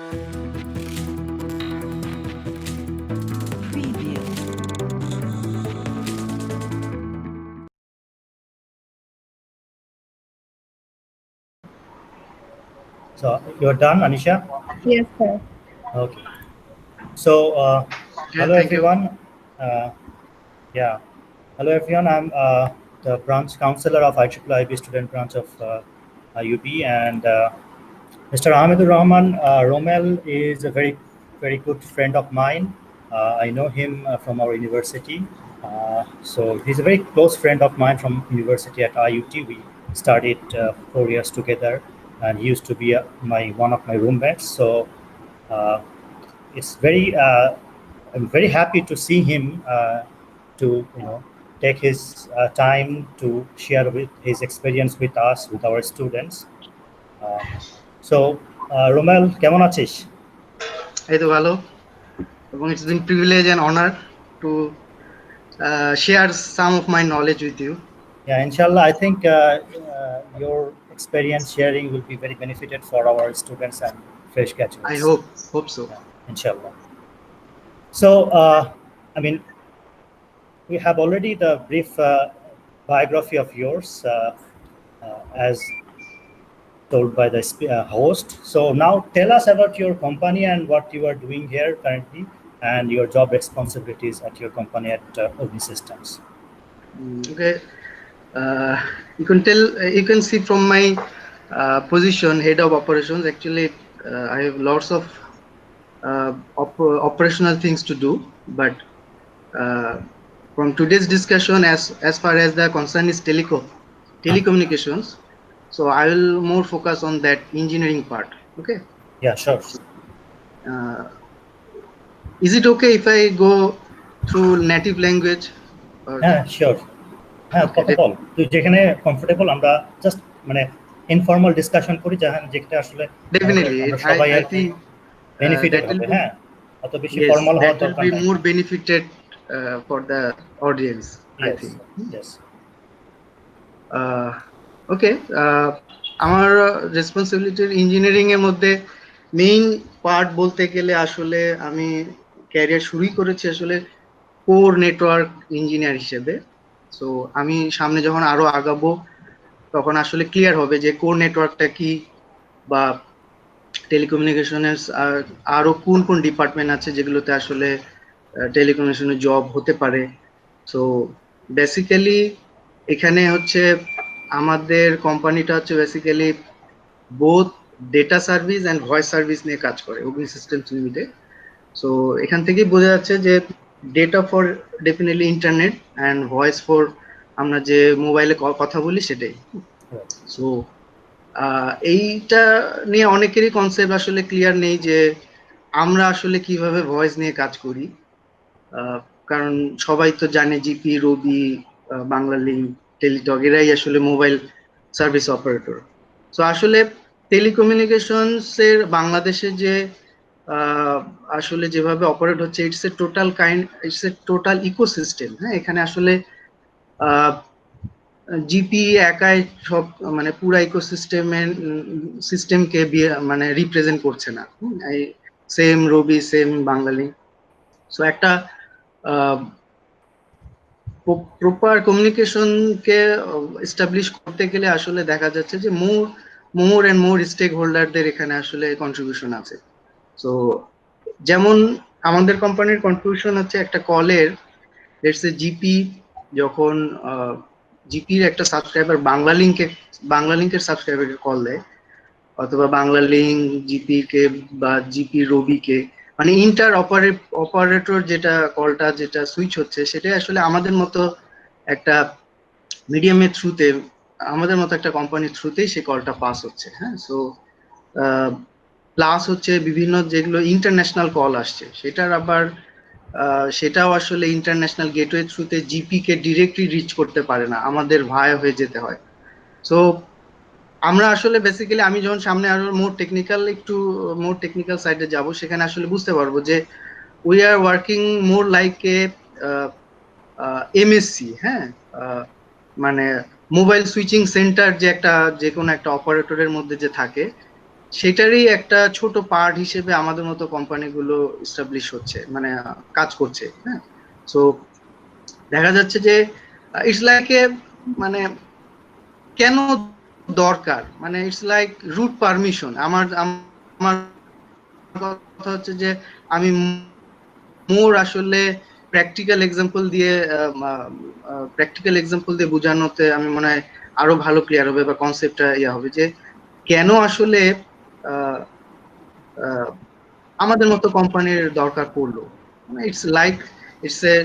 Preview. So you're done, Anisha? Yes, sir. Okay. So Okay, hello thank you. everyone. Uh, yeah. Hello everyone. I'm the branch counselor of IIIB student branch of UP, and Mr. Ahmedur Rahman Romel is a very good friend of mine. I know him from our university. So he's a very close friend of mine from university at IUT. We studied 4 years together, and he used to be my one of my roommates. So uh, it's very I'm very happy to see him to take his time to share with his experience with us, with our students. Uh, so, Romel, কেমন আছিস? এই তো ভালো, এবং it's been privilege and honor to share some of my knowledge with you. Yeah, inshallah, I think your experience sharing will be very benefited for our students and fresh graduates. I hope so. Yeah, inshallah. So, I mean, we have already the brief biography of yours as told by the host. So now tell us about your company and what you are doing here currently and your job responsibilities at your company at Ogni Systems. Okay, you can see from my position, head of operations. Actually, I have lots of operational things to do, but from today's discussion, as far as the concern is telecommunications, so I will more focus on that engineering part. Okay. Yeah, sure. Is it okay if I go through native language? হ্যাঁ, sure. হ্যাঁ, কথা বল, তুই যেখানে comfortable, আমরা just মানে informal discussion করি, যেটা আসলে Definitely, সবাই I think বেনিফিটেড হবে। হ্যাঁ, অত বেশি ফর্মাল হওয়ার that will দরকার be নাই। more benefited for the audience. I think. Yes. Okay. আমার রেসপন্সিবিলিটির ইঞ্জিনিয়ারিং এর মধ্যে মেইন পার্ট বলতে গেলে আসলে আমি ক্যারিয়ার শুরুই করেছি আসলে কোর নেটওয়ার্ক ইঞ্জিনিয়ার হিসেবে। সো আমি সামনে যখন আরো আগাবো তখন আসলে ক্লিয়ার হবে যে কোর নেটওয়ার্কটা কি, বা টেলিকমিউনিকেশনের আরো কোন কোন ডিপার্টমেন্ট আছে যেগুলোতে আসলে টেলিকমিউনিকেশনের জব হতে পারে। সো বেসিক্যালি এখানে হচ্ছে আমাদের কোম্পানিটা হচ্ছে basically both data service and voice service নিয়ে কাজ করে অগ্নি সিস্টেমস লিমিটেড। সো এখান থেকেই বোঝা যাচ্ছে যে data for definitely internet and voice for আমরা যে মোবাইলে কথা বলি সেটাই। সো এইটা নিয়ে অনেকেরই কনসেপ্ট আসলে ক্লিয়ার নেই যে আমরা আসলে কিভাবে ভয়েস নিয়ে কাজ করি, কারণ সবাই তো জানে জিপি, রবি, বাংলালিংক, টেলিটক এরাই আসলে মোবাইল সার্ভিস অপারেটর। সো আসলে টেলিকমিউনিকেশনস এর বাংলাদেশে যে আসলে যেভাবে অপারেট হচ্ছে, ইটস এ টোটাল ইকোসিস্টেম। হ্যাঁ, এখানে আসলে জিপি একাই সব মানে পুরা সিস্টেমকে মানে রিপ্রেজেন্ট করছে না। সেম রবি, সেম বাংলালিংক। সো একটা প্রপার কমিউনিকেশনকে এস্টাবলিশ করতে গেলে আসলে দেখা যাচ্ছে যে মোর এন্ড মোর স্টেক হোল্ডারদের এখানে আসলে কন্ট্রিবিউশন আছে। সো যেমন আমাদের কোম্পানির কন্ট্রিবিউশন হচ্ছে একটা কলের লেটস সে জিপি যখন জিপির একটা সাবস্ক্রাইবার বাংলালিংকের সাবস্ক্রাইবারকে কল দেয়, অথবা বাংলালিংক জিপি কে বা জিপি রবিকে, মানে ইন্টার অপারেটর যেটা কলটা যেটা সুইচ হচ্ছে সেটা আসলে আমাদের মতো একটা মিডিয়ামের থ্রুতে, আমাদের মতো একটা কোম্পানির থ্রুতেই সেই কলটা পাস হচ্ছে। হ্যাঁ, সো প্লাস হচ্ছে বিভিন্ন যেগুলো ইন্টারন্যাশনাল কল আসছে সেটার আবার সেটাও আসলে ইন্টারন্যাশনাল গেটওয়ে থ্রুতে জিপি কে ডিরেক্টলি রিচ করতে পারে না, আমাদের ভায়া হয়ে যেতে হয়। সো আমরা আসলে বেসিক্যালি আমি যখন সামনে আরো মোর টেকনিক্যাল সাইডে যাব, সেখানে আসলে বুঝতে পারবো যে we are working more like a MSc. হ্যাঁ, মানে মোবাইল সুইচিং সেন্টার যে কোনো একটা অপারেটরের মধ্যে যে থাকে, সেটারই একটা ছোট পার্ট হিসেবে আমাদের মতো কোম্পানিগুলো এস্টাবলিশ হচ্ছে, মানে কাজ করছে। হ্যাঁ, সো দেখা যাচ্ছে যে ইটস লাইক এ, মানে কেন দরকার, মানে ইটস লাইক রুট পারমিশন। আমার আমার কথা হচ্ছে যে আমি মোর আসলে প্র্যাকটিক্যাল এক্সাম্পল দিয়ে বোঝানোতে আমি মনে হয় আরো ভালো ক্লিয়ার হবে, বা কনসেপ্টটা ইয়ে হবে যে কেন আসলে আহ, আহ, আমাদের মতো কোম্পানির দরকার পড়লো। It's like it's a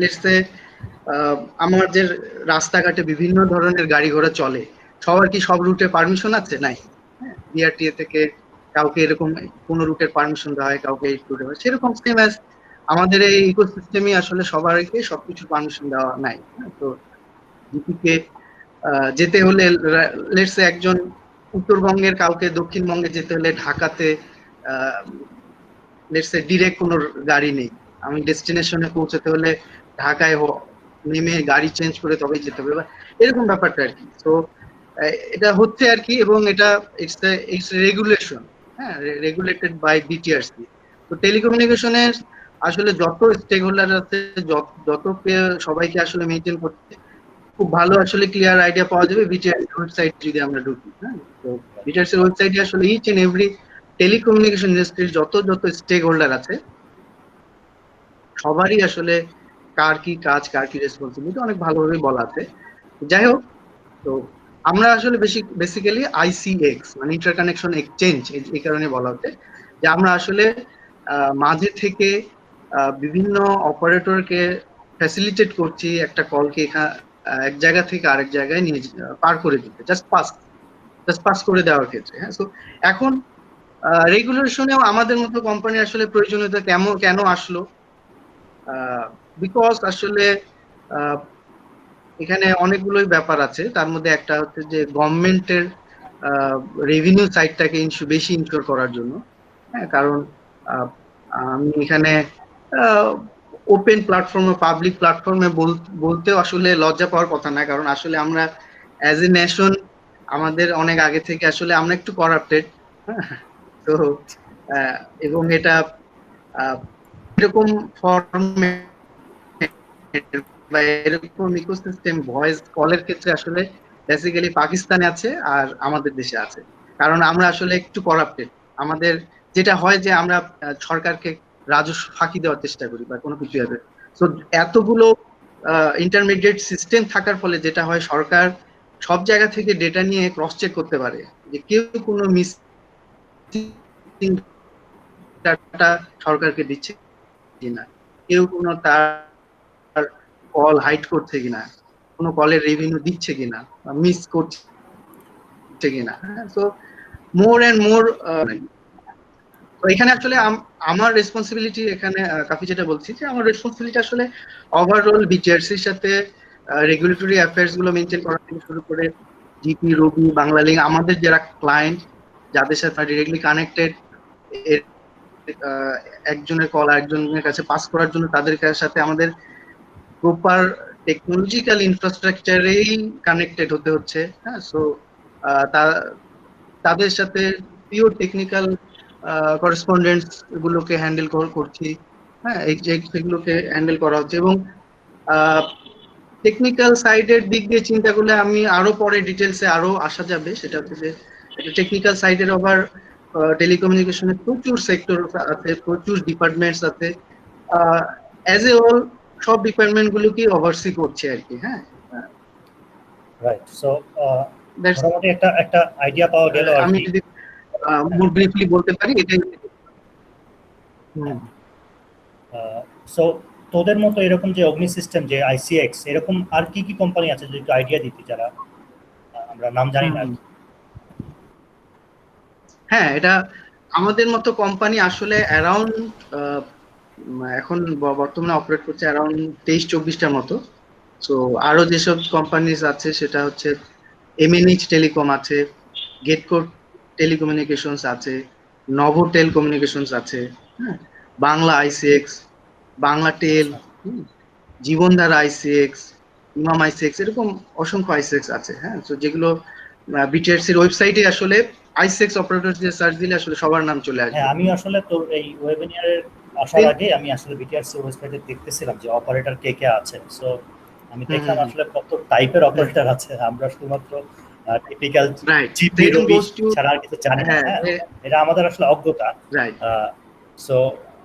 let's say আমাদের রাস্তাঘাটে বিভিন্ন ধরনের গাড়ি ঘোড়া চলে, সবার কি সব রুটে পারমিশন আছে? নাই। হ্যাঁ, বিআরটিএ থেকে কাউকে এরকম কোন রুটের পারমিশন দেওয়া হয়, কাউকে এই রুটে হয়, সেরকম সেম অ্যাজ আমাদের এই ইকোসিস্টেমই আসলে সবাইকে সবকিছু পারমিশন দেওয়া নাই। হ্যাঁ, তো জিপিকে যেতে হলে লেটস একজন উত্তরবঙ্গের কাউকে দক্ষিণবঙ্গে যেতে হলে ঢাকাতে লেটস ডিরেক্ট কোনো গাড়ি নেই, আমি ডেস্টিনেশনে পৌঁছাতে হলে ঢাকায় নেমে গাড়ি চেঞ্জ করে তবেই যেতে হবে, বা এরকম ব্যাপারটা আর কি। তো এটা হচ্ছে আর কি, এবং এটা ইটস রেগুলেশন। হ্যাঁ, রেগুলেটেড বাই বিটিআরসি। তো টেলিকমিউনিকেশনের আসলে যত স্টেক হোল্ডার আছে, যত সবাইকে আসলে মেনটেন করতে খুব ভালো আসলে ক্লিয়ার আইডিয়া পাওয়া যাবে বিটিআরসি ওয়েবসাইট যদি আমরা ঢুকি। হ্যাঁ, তো বিটিআরসি ওয়েবসাইটে আসলে ইচ এন্ড এভরি টেলিকমিউনিকেশন ইন্ডাস্ট্রির যত যত স্টেক হোল্ডার আছে সবারই আসলে কার কি কাজ, কার কি রেসপন্সিবিলিটি অনেক ভালোভাবে বলা আছে। যাই হোক, তো আমরা আসলে বেসিক্যালি আইসিএক্স মানে ইন্টারকানেকশন এক্সচেঞ্জ, এই কারণে বলা হচ্ছে যে আমরা আসলে মাঝে থেকে বিভিন্ন অপারেটরকে ফ্যাসিলিটেট করছি একটা কলকে এক জায়গা থেকে আরেক জায়গায় নিয়ে পার করে দিতে, জাস্ট পাস করে দেওয়ার ক্ষেত্রে। হ্যাঁ, তো এখন রেগুলেশনেও আমাদের মতো কোম্পানি আসলে প্রয়োজনীয়তা কেন আসলো? বিকজ আসলে আহ, এখানে অনেকগুলোই ব্যাপার আছে, তার মধ্যে একটা হচ্ছে যে গভর্নমেন্টের রেভিনিউ সাইডটাকে বেশি ইনশোর করার জন্য। হ্যাঁ, কারণ আহ, আমি এখানে ওপেন প্ল্যাটফর্মে, পাবলিক প্ল্যাটফর্মে বলতেও আসলে লজ্জা পাওয়ার কথা না, কারণ আসলে আমরা অ্যাজ এ নেশন আমাদের অনেক আগে থেকে আসলে আমরা একটু করাপ্টেড। তো আহ, এবং এটা আহ, এরকম ফর্মে বা এরকম ইকোসিস্টেম ভয়েস কলের ক্ষেত্রে আসলে বেসিক্যালি পাকিস্তানে আছে আর আমাদের দেশে আছে, কারণ আমরা আসলে একটু করাপ্টেড। আমাদের যেটা হয় যে আমরা সরকারকে রাজস্ব ফাঁকি দেওয়ার চেষ্টা করি বা কোনো কিছু হবে। তো এতগুলো ইন্টারমিডিয়েট সিস্টেম থাকার ফলে যেটা হয়, সরকার সব জায়গা থেকে ডেটা নিয়ে ক্রস চেক করতে পারে যে কেউ কোনো মিস ডাটা সরকারকে দিচ্ছে কিনা, কেউ কোনো তার কল হাইড করছে কিনা, কোনো কলের রেভিনিউ দিচ্ছে কিনা, মিস করছে কিনা। তো মোর এন্ড মোর এখানে আসলে আমার রেসপন্সিবিলিটি এখানে কাফি যেটা বলছি যে আমার রেসপন্সিবিলিটি আসলে ওভারঅল বিটিআরসির সাথে রেগুলেটরি অ্যাফেয়ার্স গুলো মেনটেন করা থেকে শুরু করে জিপি, রবি, বাংলালিংক, আমাদের যারা ক্লায়েন্ট যাদের সাথে ডিরেক্টলি কানেক্টেড, একজনের কল আরেকজনের কাছে পাস করার জন্য তাদের সাথে আমাদের প্রপার টেকনোলজিক্যাল ইনফ্রাস্ট্রাকচারেই কানেক্টেড হতে হচ্ছে। হ্যাঁ, সো তাদের সাথে পিওর টেকনিক্যাল করেসপন্ডেন্টস গুলোকে হ্যান্ডেল করছি। হ্যাঁ, সেগুলোকে হ্যান্ডেল করা হচ্ছে, এবং টেকনিক্যাল সাইডের দিক দিয়ে চিন্তা করলে আমি আরো পরে ডিটেলসে আরো আসা যাবে, সেটা হচ্ছে যে টেকনিক্যাল সাইডের ওভার টেলিকমিউনিকেশনের প্রচুর সেক্টর আছে, প্রচুর ডিপার্টমেন্টস আছে, অ্যাজ এ অল সব ডিপার্টমেন্ট গুলোকে ওভারসি করছে আর কি। হ্যাঁ, রাইট। সো মোটামুটি একটা একটা আইডিয়া পাওয়া গেল আর আমি কি। যদি মোর ব্রিফলি বলতে পারি এটাই। সো তোদের মতো এরকম যে অগ্নি সিস্টেম, যে আইসিএক্স, এরকম আর কি কি কোম্পানি আছে যদি একটু আইডিয়া দিতে, যারা আমরা নাম জানি না? হ্যাঁ, এটা আমাদের মতো কোম্পানি আসলে অ্যারাউন্ড এখন বর্তমানে অপারেট করছে অ্যারাউন্ড 23-24টার মতো। তো আরো যেসব কোম্পানিজ আছে সেটা হচ্ছে এমএনএইচ টেলিকম আছে, গেটকো টেলিকমিউনিকেশনস আছে, নভোটেল কমিউনিকেশনস আছে, হ্যাঁ, বাংলা আইসিএক্স, বাংলা টেল, জীবনধারা আইসিএক্স, ইমাম আইসিএক্স, এরকম অসংখ্য আইসিএক্স আছে। হ্যাঁ, তো যেগুলো বিটিআরসির ওয়েবসাইটে আসলে আইসেক্স অপারেটরস দিয়ে সার্চ দিলে আসলে সবার নাম চলে আসবে। হ্যাঁ, আমি আসলে তোর এই ওয়েবিনারের আসার আগে আমি আসলে বিটিআরসি ওয়েবসাইটে দেখতেছিলাম যে অপারেটর কে কে আছে। সো আমি দেখলাম আসলে কত টাইপের অপারেটর আছে। আমরা শুধুমাত্র টিপিক্যাল জিপি রবি ছাড়া আর কিছু জানি না। হ্যাঁ, এটা আমাদের আসলে অজ্ঞতা। সো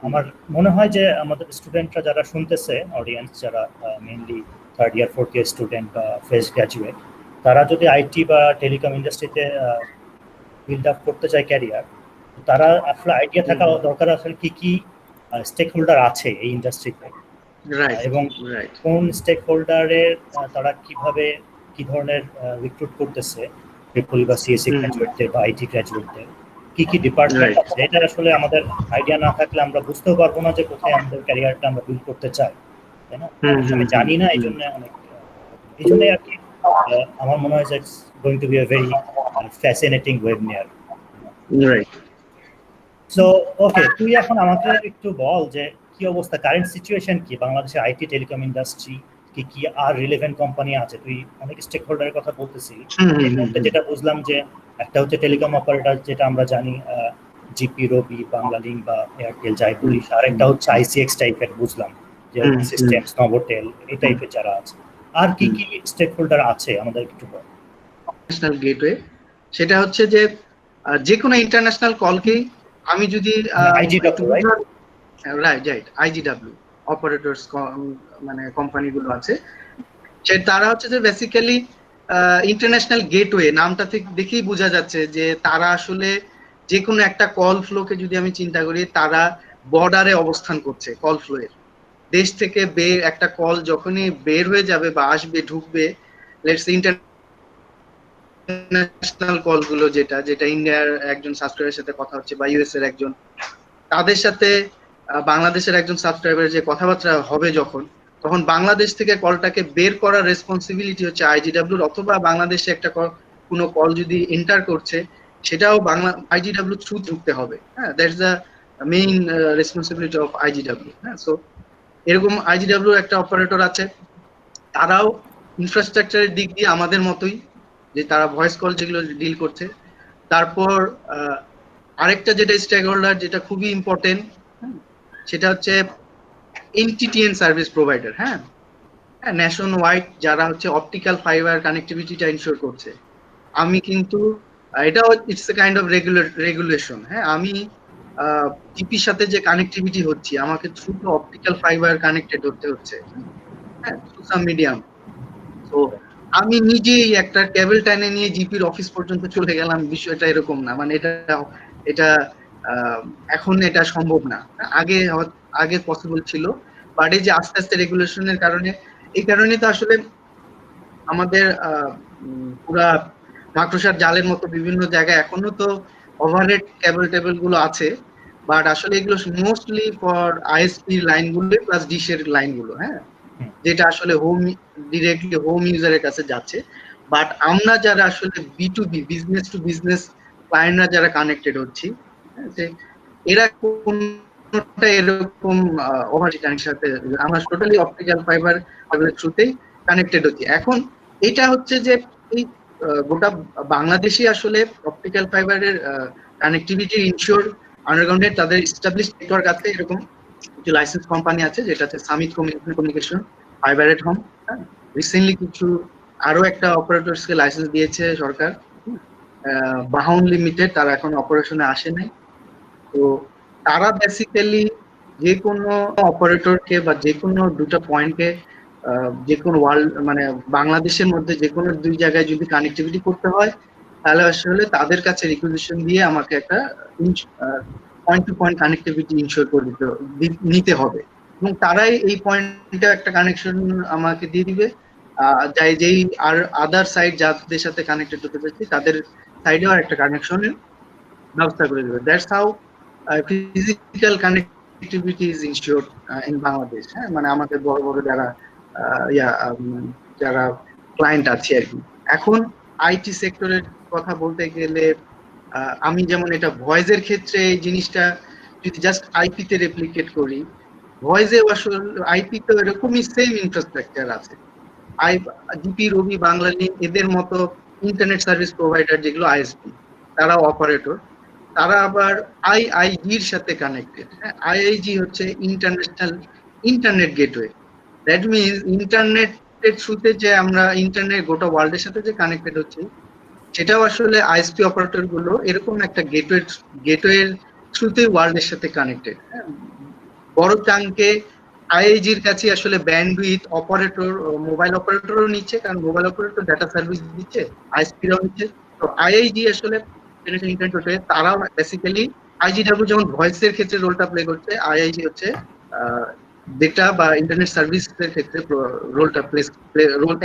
আমার মনে হয় যে আমাদের স্টুডেন্টরা যারা শুনতেছে, অডিয়েন্স যারা mainly third year fourth year student বা ফ্রেশ গ্র্যাজুয়েট, তারা যদি আইটি বা টেলিকম ইন্ডাস্ট্রিতে বিল্ড আপ করতে চায় ক্যারিয়ার, তারা আসলে আইডিয়া থাকা দরকার আসলে কি কি স্টেক হোল্ডার আছে এই ইন্ডাস্ট্রিতে, এবং কোন স্টেক হোল্ডারের তারা কিভাবে কি ধরনের রিক্রুট করতেছে ট্রিপল বা সিএসসি গ্র্যাজুয়েটদের বা আইটি গ্র্যাজুয়েটদের, কি কি ডিপার্টমেন্ট আছে। এটা আসলে আমাদের আইডিয়া না থাকলে আমরা বুঝতেও পারবো না যে কোথায় আমাদের ক্যারিয়ারটা আমরা বিল্ড করতে চাই, তাই না? আমি জানি না, এই জন্য আর কি আমার মনে হয় যে it's going to be a very fascinating webinar. Right. So okay, তুই এখন আমাকে একটু বল যে কি অবস্থা, কারেন্ট সিচুয়েশন কি বাংলাদেশের আইটি টেলিকম ইন্ডাস্ট্রি, কি কি আর রিলেভেন্ট কোম্পানি আছে? তুই অনেক স্টেক হোল্ডারের কথা বলতেছিস। এর মধ্যে যেটা বুঝলাম যে একটা হচ্ছে টেলিকম অপারেটর, যেটা আমরা জানি জিপি, রবি, বাংলালিংক বা এয়ারটেল, যাই বলিস। আর একটা হচ্ছে আইসিএক্স টাইপের বুঝলাম, যে সিস্টেমস, নভোটেল, এই টাইপের যারা আছে। আর কি কি স্টেক হোল্ডার আছে আমাদের একটু বল। ন্যাশনাল গেটওয়ে, সেটা হচ্ছে যে যে কোনো ইন্টারন্যাশনাল কলকেই আমি যদি আইজিডব্লিউ অপারেটরস মানে কোম্পানিগুলো আছে, তারা হচ্ছে যে বেসিক্যালি ইন্টারন্যাশনাল গেটওয়ে, নামটা থেকে দেখেই বোঝা যাচ্ছে যে তারা আসলে যে কোনো একটা কল ফ্লোকে যদি আমি চিন্তা করি, তারা বর্ডারে অবস্থান করছে। কল ফ্লো এর দেশ থেকে একটা কল যখনই বের হয়ে যাবে বা আসবে, ঢুকবে, লেটস ইন্টারন্যাশনাল কলগুলো, যেটা ইন্ডিয়ার একজন সাবস্ক্রাইবারের সাথে কথা হচ্ছে বা ইউএস এর একজন, তাদের সাথে বাংলাদেশের একজন সাবস্ক্রাইবারের যে কথাবার্তা হবে, তখন বাংলাদেশ থেকে কলটাকে বের করার রেসপন্সিবিলিটি হচ্ছে আইজিডব্লিউর, অথবা বাংলাদেশে একটা কোনো কল যদি এন্টার করছে, সেটাও আইজিডব্লিউ থ্রু ঢুকতে হবে। হ্যাঁ, that's the main responsibility of IGW. হ্যাঁ, সো এরকম আইজিডব্লিউ একটা অপারেটর আছে, তারাও ইনফ্রাস্ট্রাকচারের দিক দিয়ে আমাদের মতোই, যে তারা ভয়েস কল যেগুলো ডিল করছে। তারপর আরেকটা যেটা স্টেক হোল্ডার, যেটা খুবই ইম্পর্টেন্ট, সেটা হচ্ছে এনটিটিএন সার্ভিস প্রোভাইডার। হ্যাঁ, ন্যাশন ওয়াইড যারা হচ্ছে অপটিক্যাল ফাইবার কানেক্টিভিটিটা ইনশিওর করছে। আমি কিন্তু এটা it's a kind of regulation. হ্যাঁ, আমি টিপির সাথে যে কানেক্টিভিটি হচ্ছে, আমাকে থ্রু অপটিক্যাল ফাইবার কানেক্টেড হতে হচ্ছে, হ্যাঁ, থ্রু সাম মিডিয়াম। তো আমি নিজেই একটা কেবল টাইনে নিয়ে জিপির অফিস পর্যন্ত চলে গেলাম, বিষয়টা এরকম না। মানে এটা এখন এটা সম্ভব না। আগে পসিবল ছিল, বাট এই যে আস্তে আস্তে রেগুলেশনের কারণে, এই কারণে তো আসলে আমাদের পুরা মাকড়সার জালের মতো বিভিন্ন জায়গায় এখনো তো ওভারহেড কেবল টেবিল গুলো আছে, বাট আসলে এগুলো মোস্টলি ফর আইএসপি লাইনগুলো প্লাস ডিশের লাইনগুলো। হ্যাঁ, যেটা আসলে ডিরেক্টলি হোম ইউজারের কাছে যাচ্ছে। বাট আমরা যারা আসলে B2B, বিজনেস টু বিজনেস ক্লায়েন্টরা যারা কানেক্টেড হচ্ছি, এরা কোনটা এরকম ওভারহেড কানেকশন সাথে আমরা টোটালি অপটিক্যাল ফাইবার থ্রুতেই কানেক্টেড হচ্ছি। এখন এটা হচ্ছে যে এই গোটা বাংলাদেশে আসলে অপটিক্যাল ফাইবারের কানেক্টিভিটি ইনশিওর আন্ডারগ্রাউন্ডের তাদের এস্টাবলিশড নেটওয়ার্ক আছে। এরকম কিছু লাইসেন্স কোম্পানি আছে, যেটা হচ্ছে summit communication, fibre at home. Recently কিছু আরো একটা অপারেটরসকে লাইসেন্স দিয়েছে সরকার, বাহাউন লিমিটেড, তারা এখন অপারেশনে আসে নাই। তো তারা বেসিক্যালি যে কোনো অপারেটরকে বা যে কোনো দুটো পয়েন্টকে যে কোনো ওয়ার্ল্ড মানে বাংলাদেশের মধ্যে যে কোনো দুই জায়গায় যদি কানেক্টিভিটি করতে হয়, তাহলে আসলে তাদের কাছে রিকুইজিশন দিয়ে আমাকে একটা point to point connectivity ensure করে নিতে হবে, এবং তারাই এই পয়েন্টটা একটা কানেকশন আমাকে দিয়ে দিবে। যেই আর আদার সাইড যাদের সাথে কানেক্টেড হতে চাচ্ছি, তাদের সাইডেও একটা কানেকশনের ব্যবস্থা করে দেবে। That's how physical connectivity is ensured in Bangladesh. হ্যাঁ, মানে আমাদের বড় বড় যারা ক্লায়েন্ট আছে আর কি। এখন আইটি সেক্টরের কথা বলতে গেলে, আমি যেমন এটা ভয়েসের ক্ষেত্রে এই জিনিসটা যদি জাস্ট আইপি তে রেপ্লিকেট করি, ভয়েসে আসলে আইপি তো এরকমই সেম ইনফ্রাস্ট্রাকচার আছে। জিপি, রবি, বাংলালিংক, এদের মতো ইন্টারনেট সার্ভিস প্রোভাইডার যেগুলো আইএসপি, তারা অপারেটর, তারা আবার আইআইজির সাথে কানেক্টেড। আইআইজি হচ্ছে international internet gateway. That means ইন্টারনেটের থ্রুতে যে আমরা ইন্টারনেট গোটা ওয়ার্ল্ডের সাথে যে কানেক্টেড হচ্ছে, সেটাও আসলে আইএসপি অপারেটর গুলো এরকম একটা গেটওয়ের থ্রুতে ওয়ার্ল্ডের সাথে কানেক্টেড। বড় চাঙ্কে আইআইজির কাছে আসলে ব্যান্ডউইথ অপারেটর, মোবাইল অপারেটরও নিচ্ছে, কারণ মোবাইল অপারেটর ডাটা সার্ভিস দিচ্ছে, আইএসপিরাও নিচ্ছে। তো আইআইজি আসলে ইন্টারনেট, তারা বেসিক্যালি আইজিডব্লিউ যেমন ভয়েসের ক্ষেত্রে রোলটা প্লে করছে, আইআইজি হচ্ছে ডেটা বা ইন্টারনেট সার্ভিসের ক্ষেত্রে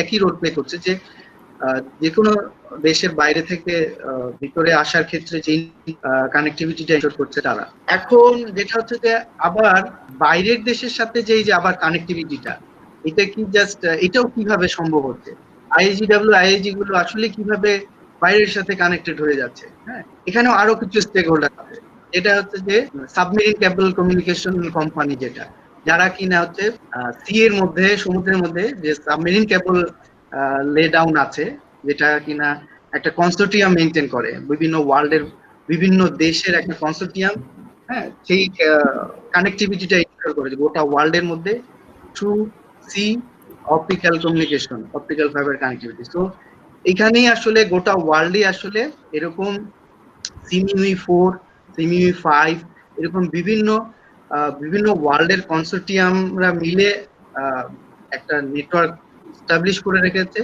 একই রোল প্লে করছে, যে কোনো দেশের বাইরে থেকে ভিতরে আসার ক্ষেত্রে যে কানেক্টিভিটিটা এনশোর করছে তারা। এখন যেটা হচ্ছে যে আবার বাইরের দেশের সাথে যে আবার কানেক্টিভিটিটা, এটা কি জাস্ট এটাও কিভাবে সম্ভব হচ্ছে, আইআইজি গুলো আসলে কিভাবে বাইরের সাথে কানেক্টেড হয়ে যাচ্ছে। হ্যাঁ, এখানেও আরো কিছু স্টেক হোল্ডার আছে। এটা হচ্ছে যে সাবমেরিন কেবল কমিউনিকেশন কোম্পানি, যারা কিনা হচ্ছে সি এর মধ্যে, সমুদ্রের মধ্যে যে সাবমেরিন কেবল লে ডাউন আছে, যেটা কিনা একটা কনসোর্টিয়াম মেনটেন করে, বিভিন্ন ওয়ার্ল্ডের বিভিন্ন দেশের একটা কনসোর্টিয়াম। হ্যাঁ, সেই কানেক্টিভিটিটা ইনশিওর করে গোটা ওয়ার্ল্ডের মধ্যে through sea optical communication, optical fibre connectivity. তো এখানেই আসলে গোটা ওয়ার্ল্ডে আসলে এরকম সিমিউই 4, সিমিউই 5 এরকম বিভিন্ন ওয়ার্ল্ডের কনসোর্টিয়ামরা মিলে একটা নেটওয়ার্ক এস্টাবলিশ করে রেখেছে।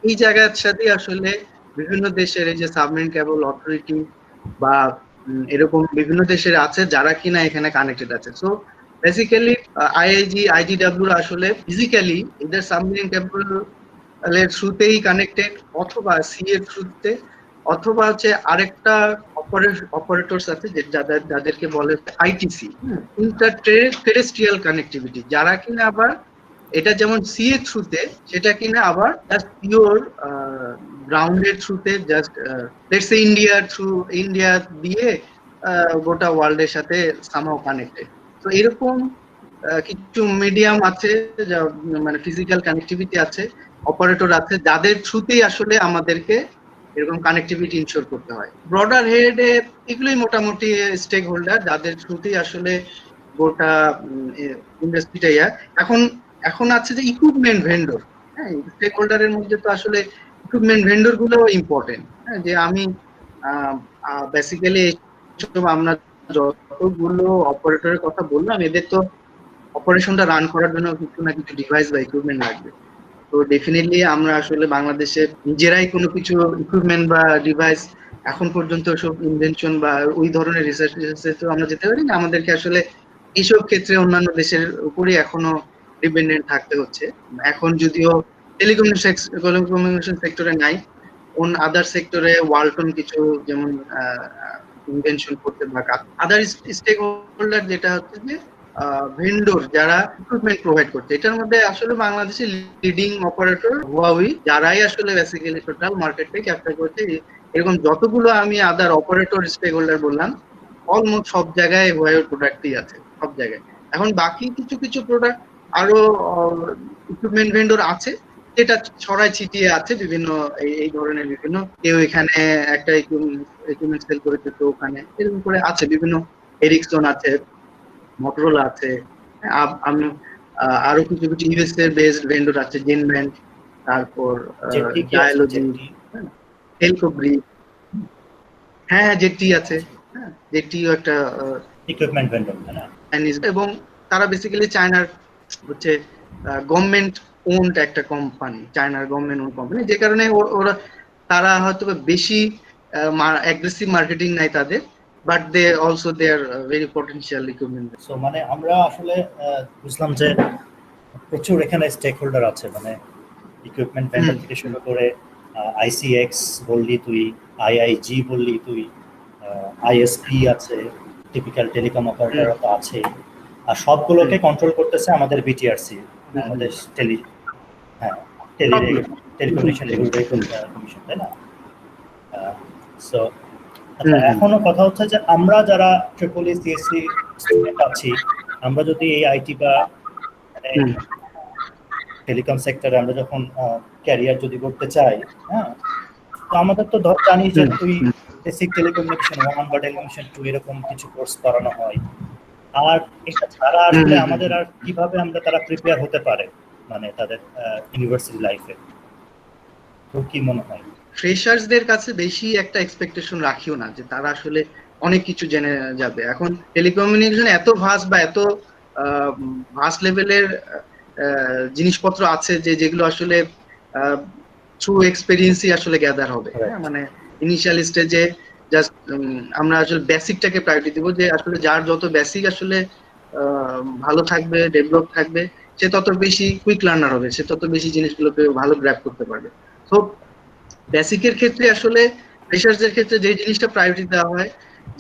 এই জায়গার সাথে আসলে বিভিন্ন দেশের এই যে সাবমেরিন কেবল অথরিটি বা এরকম বিভিন্ন দেশের আছে যারা কিনা এখানে কানেক্টেড আছে। সো বেসিক্যালি আইআইজি, আইডিডব্লিউ আসলে ফিজিক্যালি এদের সাবমেরিন কেবল এর থ্রুতেই কানেক্টেড, অথবা সি এর থ্রুতে, অথবা হচ্ছে আরেকটা অপারেটরস আছে যাদেরকে বলে আইটিসি, ইন্টার টেরেস্ট্রিয়াল কানেক্টিভিটি, যারা কিনা আবার এটা যেমন সি এর থ্রুতে, সেটা কিনা আবার জাস্ট পিওর গ্রাউন্ডের থ্রুতে, জাস্ট লেটস সে ইন্ডিয়া দিয়ে গোটা ওয়ার্ল্ডের সাথে সামহাও কানেক্টেড। তো এরকম কিছু মিডিয়াম আছে, মানে ফিজিক্যাল কানেক্টিভিটি আছে, অপারেটর আছে, যাদের থ্রুতেই আসলে আমাদেরকে এরকম কানেক্টিভিটি ইনশোর করতে হয়। ব্রডার হেডে এগুলোই মোটামুটি স্টেক হোল্ডার, যাদের থ্রুতেই আসলে গোটা ইন্ডাস্ট্রিটা এখন আছে যে ইকুইপমেন্ট ভেন্ডর। হ্যাঁ, স্টেক হোল্ডারের মধ্যে তো আসলে ইকুইপমেন্ট ভেন্ডর গুলো ইম্পর্টেন্ট। হ্যাঁ, যে আমি বেসিক্যালি আমরা যতগুলো অপারেটরের কথা বললাম, এদের তো অপারেশনটা রান করার জন্য কিছু না কিছু ডিভাইস বা ইকুইপমেন্ট লাগবে। তো ডেফিনেটলি আমরা আসলে বাংলাদেশে নিজেরাই কোনো কিছু ইকুইপমেন্ট বা ডিভাইস এখন পর্যন্ত সব ইনভেনশন বা ওই ধরনের রিসার্চে তো আমরা যেতে পারি না। আমাদেরকে আসলে এইসব ক্ষেত্রে অন্যান্য দেশের উপরই এখনো ডিপেন্ডেন্ট থাকতে হচ্ছে। এখন যদিও টেলিকমিউনিকেশন সেক্টরে নাই, আদার সেক্টরে ওয়ালটন কিছু যেমন ইনভেনশন করতে বা আদার স্টেক হোল্ডার, যেটা হচ্ছে যে ভেন্ডর যারা ইকুইপমেন্ট প্রোভাইড করছে, এটার মধ্যে আসলে বাংলাদেশের লিডিং অপারেটর হুয়াওই, যারাই আসলে বেসিক্যালি টোটাল মার্কেটে ক্যাপচার করছে। এরকম যতগুলো আমি আদার অপারেটর স্টেক হোল্ডার বললাম, অলমোস্ট সব জায়গায় হুয়াওয়ের প্রোডাক্টই আছে, সব জায়গায়। এখন বাকি কিছু প্রোডাক্ট আরো ইকুইপমেন্ট ভেন্ডর আছে, যেটা ছড়াই ছিটিয়ে আছে বিভিন্ন এই ধরনের বিভিন্ন, কেউ এখানে একটা ইকুইপমেন্ট সেল করেছে, তো ওখানে এরকম করে আছে বিভিন্ন, এরিকসন আছে, মোটরোলা আছে, আরো কিছু ইউএসএ বেসড ভেন্ডর আছে, জেনব্যান্ড, তারপর ডায়ালজি, টেলকোব্রি, হ্যাঁ জেটি আছে, হ্যাঁ জেটিও একটা ইকুইপমেন্ট ভেন্ডর, এবং তারা বেসিক্যালি চায়নার হচ্ছে গভর্নমেন্ট ওন্ড একটা কোম্পানি, চায়নার গভর্নমেন্ট ওন্ড কোম্পানি, যে কারণে তারা হয়তো বেশি অ্যাগ্রেসিভ মার্কেটিং নাই তাদের, but they also they are very potential equipment. So মানে আমরা আসলে বুঝলাম যে প্রচুর এখানে স্টেক হোল্ডার আছে, মানে ইকুইপমেন্ট ভেন্ডর থেকে শুরু করে আইসিএক্স বললি তুই, আইআইজি বললি তুই, আইএসপি আছে, টিপিক্যাল টেলিকম অপারেটর তো আছে, আর সবগুলোকে কন্ট্রোল করতেছে আমাদের বিটিআরসি, আমাদের টেলিকমিউনিকেশন রেগুলেটরি কমিশন, তাই না? সো এখনো কথা হচ্ছে যে আমরা যারা ট্রিপল ই সিএসসি স্টুডেন্ট আছি, আমরা যদি এই আইটি বা টেলিকম সেক্টরে আমরা যখন ক্যারিয়ার যদি করতে চাই, হ্যাঁ, তো আমাদের তো জানি যে তুই বেসিক টেলিকমিউনিকেশন 1 বা টেলিকমিউনিকেশন 2 এরকম কিছু কোর্স করানো হয়। আর এটা ছাড়া আসলে আমাদের আর কিভাবে আমরা তারা প্রিপেয়ার হতে পারে মানে তাদের ইউনিভার্সিটি লাইফে, তো কি মনে হয়? ফ্রেশার্সদের কাছে বেশি একটা এক্সপেকটেশন রাখিও না যে তারা আসলে অনেক কিছু জেনে যাবে। এখন টেলিকমিউনিকেশন এত ভাস্ট বা এত ভাস্ট লেভেলের জিনিসপত্র আছে যে যেগুলো আসলে থ্রু এক্সপেরিয়েন্সই আসলে গ্যাদার হবে। হ্যাঁ, মানে ইনিশিয়াল স্টেজে জাস্ট আমরা আসলে বেসিকটাকে প্রায়োরিটি দিব, যে আসলে যার যত বেসিক আসলে ভালো থাকবে, ডেভেলপ থাকবে, সে তত বেশি কুইক লার্নার হবে, সে তত বেশি জিনিসগুলোকে ভালো গ্র্যাব করতে পারবে। তো বেসিকের ক্ষেত্রে আসলে ফ্রেশার্সদের ক্ষেত্রে যে জিনিসটা প্রায়োরিটি দেওয়া হয়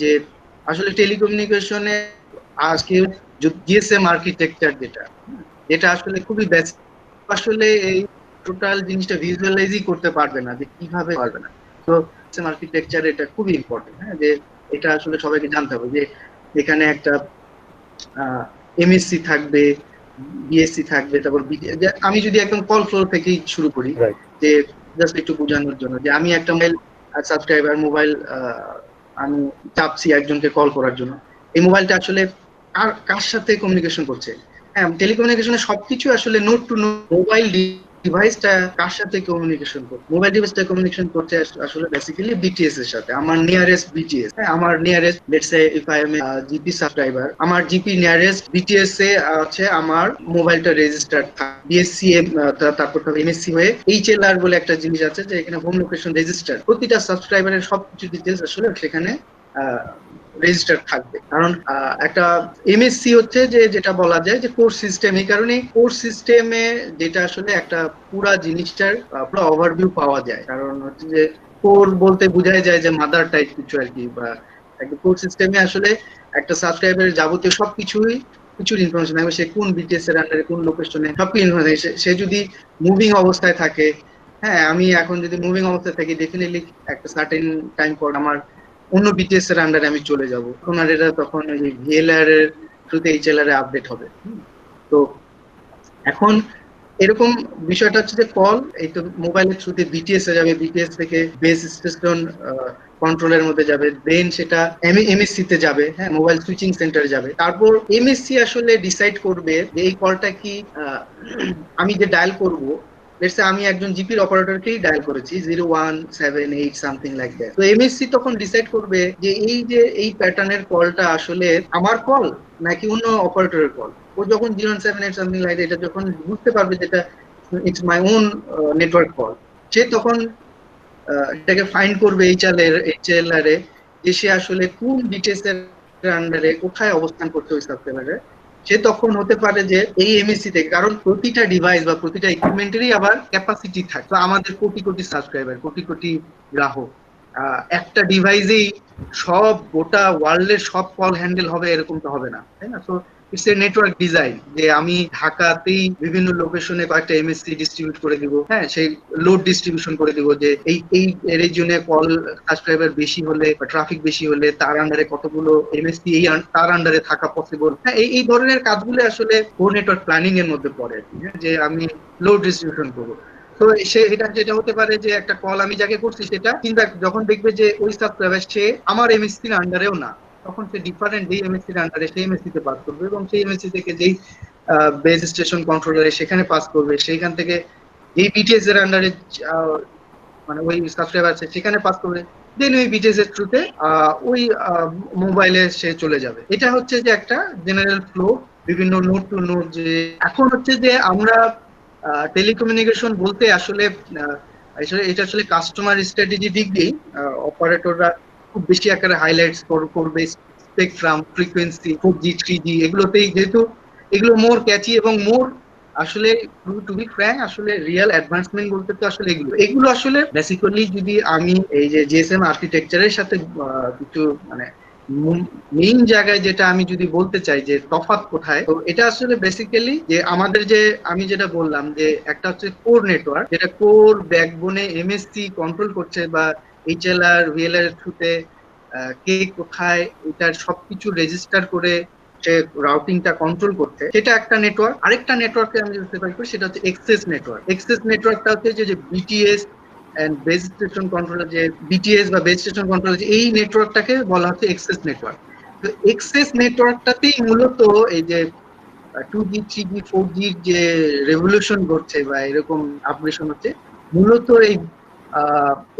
যে আসলে টেলিকমিউনিকেশনে আজকে জিএসএম আর্কিটেকচার যেটা যেটা আসলে খুবই বেসিক, আসলে এই টোটাল জিনিসটা ভিজুয়ালাইজই করতে পারবে না যে কিভাবে পারবে না। তো জিএসএম আর্কিটেকচার এটা খুবই ইম্পর্টেন্ট, হ্যাঁ, যে এটা আসলে সবাইকে জানতে হবে যে এখানে একটা এমএসসি থাকবে, বিএসসি থাকবে, তারপর আমি যদি একদম কল ফ্লো থেকেই শুরু করি, যে জাস্ট একটু বোঝানোর জন্য যে আমি একটা মোবাইল সাবস্ক্রাইবার মোবাইল আমি চাপছি একজনকে কল করার জন্য, এই মোবাইলটা আসলে কার সাথে কমিউনিকেশন করছে। হ্যাঁ, টেলিকমিউনিকেশনে সবকিছু আসলে নোট টু নোট। মোবাইল ডিভাইসটা কার সাথে কমিউনিকেশন করছে, মোবাইল ডিভাইসটা কমিউনিকেশন করছে আসলে বেসিক্যালি বিটিএস এর সাথে, আমার নিয়ারেস্ট বিটিএস। হ্যাঁ, আমার nearest, let's say if I M A GP subscriber, আমার জিপি নিয়ারেস্ট বিটিএস এ হচ্ছে আমার মোবাইলটা রেজিস্টার থাকে বিএসসি, তারপর এমএসসি হয়ে এইচএলআর বলে একটা জিনিস আছে যে এখানে হোম লোকেশন রেজিস্টার, প্রতিটা সাবস্ক্রাইবারের সবকিছু ডিটেইলস আসলে সেখানে রেজিস্টার থাকবে। কারণ একটা এমএসসি হচ্ছে যে যেটা বলা যায় যে কোর সিস্টেম, এই কারণে কোর সিস্টেমে যেটা আসলে একটা পুরা জিনিসটার পুরো ওভারভিউ পাওয়া যায়। কারণ হচ্ছে যে কোর বলতে বোঝাই যায় যে মাদার টাইপ কিছু আর কি, বা একটা কোর সিস্টেমে আসলে একটা সাবস্ক্রাইবারের যাবতীয় সবকিছুই কিছুর ইনফরমেশন থাকবে, সে কোন বিটিএস এর আন্ডারে কোন লোকেশনে সবকিছু ইনফরমেশন। সে যদি মুভিং অবস্থায় থাকে, হ্যাঁ, আমি এখন যদি মুভিং অবস্থায় থাকি ডেফিনেটলি একটা সার্টেন টাইম পর আমার অন্য বিটিএস এর আন্ডারে আমি চলে যাব, তখন আর এটা তখন ওই ভিএলআর এর থ্রুতে এইচএলআর এ আপডেট হবে। তো এখন এরকম বিষয়টা হচ্ছে যে কল এই তো মোবাইলের থ্রুতে বিটিএস এ যাবে, বিটিএস থেকে বেস স্টেশন কন্ট্রোলের মধ্যে যাবে, দেন সেটা এমএসসি তে যাবে, হ্যাঁ, মোবাইল সুইচিং সেন্টারে যাবে। তারপর এমএসসি আসলে ডিসাইড করবে যে এই কলটা কি আমি যে ডায়াল করব, লেটস সে আমি একজন জিপির অপারেটরকেই ডায়াল করেছি 0178 সামথিং লাইক দ্যাট। তো এমএসসি তখন ডিসাইড করবে যে এই প্যাটার্নের কলটা আসলে আমার কল নাকি অন্য অপারেটরের কল। ও যখন 0178 সামথিং লাইক এটা যখন বুঝতে পারবে যেটা it's my own network call, সে তখন এটাকে ফাইন্ড করবে এইচএলআর এ যে সে আসলে কোন বিটিএস এর আন্ডারে কোথায় অবস্থান করছে ওই সাবস্ক্রাইবারে। সে তখন হতে পারে যে এই এমএসসি থেকে, কারণ প্রতিটা ডিভাইস বা প্রতিটা ইকুইপমেন্টেরই আবার ক্যাপাসিটি থাকে। তো আমাদের কোটি কোটি সাবস্ক্রাইবার, কোটি কোটি গ্রাহক, একটা ডিভাইসেই সব গোটা ওয়ার্ল্ডের সব কল হ্যান্ডেল হবে এরকম তো হবে না, তাই না? তো ইটস এ নেটওয়ার্ক ডিজাইন যে আমি ঢাকাতেই বিভিন্ন লোকেশনে কয়েকটা এমএসসি ডিস্ট্রিবিউট করে দিব, হ্যাঁ, সেই লোড ডিস্ট্রিবিউশন করে দিব যে এই রিজনে কল সাবস্ক্রাইবার বেশি হলে বা ট্রাফিক বেশি হলে তার আন্ডারে কতগুলো এমএসসি এই তার আন্ডারে থাকা পসিবল। হ্যাঁ, এই ধরনের কাজগুলো আসলে কোর নেটওয়ার্ক প্ল্যানিং এর মধ্যে পড়ে, যে আমি লোড ডিস্ট্রিবিউশন করবো। তো সে এটা যেটা হতে পারে যে একটা কল আমি যাকে করছি সেটা কিন্তু যখন দেখবে যে ওই সাবস্ক্রাইবার সে আমার এমএসসির আন্ডারেও না, তখন সে ডিফারেন্ট যেই এমএসসির আন্ডারে সেই এমএসসি তে পাস করবে, এবং সেই এমএসসি থেকে যেই বেস স্টেশন কন্ট্রোলারে সেখানে পাস করবে, সেইখান থেকে এই বিটিএস এর আন্ডারে মানে ওই সাবস্ক্রাইবার আছে সেখানে পাস করবে, দেন ওই বিটিএস এর থ্রুতে ওই মোবাইলে সে চলে যাবে। এটা হচ্ছে যে একটা জেনারেল ফ্লো বিভিন্ন নোড টু নোড। যে এখন হচ্ছে যে আমরা টেলিকমিউনিকেশন বলতে আসলে এটা আসলে কাস্টমার স্ট্র্যাটেজি দিক দিয়ে অপারেটররা খুব বেশি আকারে হাইলাইটস করবে স্পেকট্রাম, ফ্রিকোয়েন্সি, 4G 3G এগুলোতেই, যেহেতু এগুলো মোর ক্যাচি এবং মোর আসলে টু বি ফ্র্যাঙ্ক আসলে রিয়েল অ্যাডভান্সমেন্ট বলতে তো আসলে এগুলো আসলে বেসিক্যালি যদি আমি এই যে জিএসএম আর্কিটেকচারের সাথে কিছু মানে মেইন জায়গায় যেটা আমি যদি বলতে চাই যে তফাৎ কোথায়, তো এটা আসলে বেসিক্যালি যে আমাদের যে আমি যেটা বললাম যে একটা হচ্ছে কোর নেটওয়ার্ক, যেটা কোর ব্যাকবোনে এমএসসি কন্ট্রোল করছে বা এইচএলআর ভিএলআর থ্রুতে কে কোথায় এটার সবকিছু রেজিস্টার করে সে রাউটিংটা কন্ট্রোল করতে, সেটা একটা নেটওয়ার্ক। আরেকটা নেটওয়ার্কে আমি যদি প্রেফার করি সেটা হচ্ছে এক্সেস নেটওয়ার্ক। এক্সেস নেটওয়ার্কটা হচ্ছে যে BTS and base station controller, যে বিটিএস বা বেস স্টেশন কন্ট্রোলার, এই নেটওয়ার্কটাকে বলা হচ্ছে এক্সেস নেটওয়ার্ক। তো এক্সেস নেটওয়ার্কটাতেই মূলত এই যে 2G 3G 4G যে রেভলিউশন ঘটছে বা এরকম আপগ্রেশন হচ্ছে, মূলত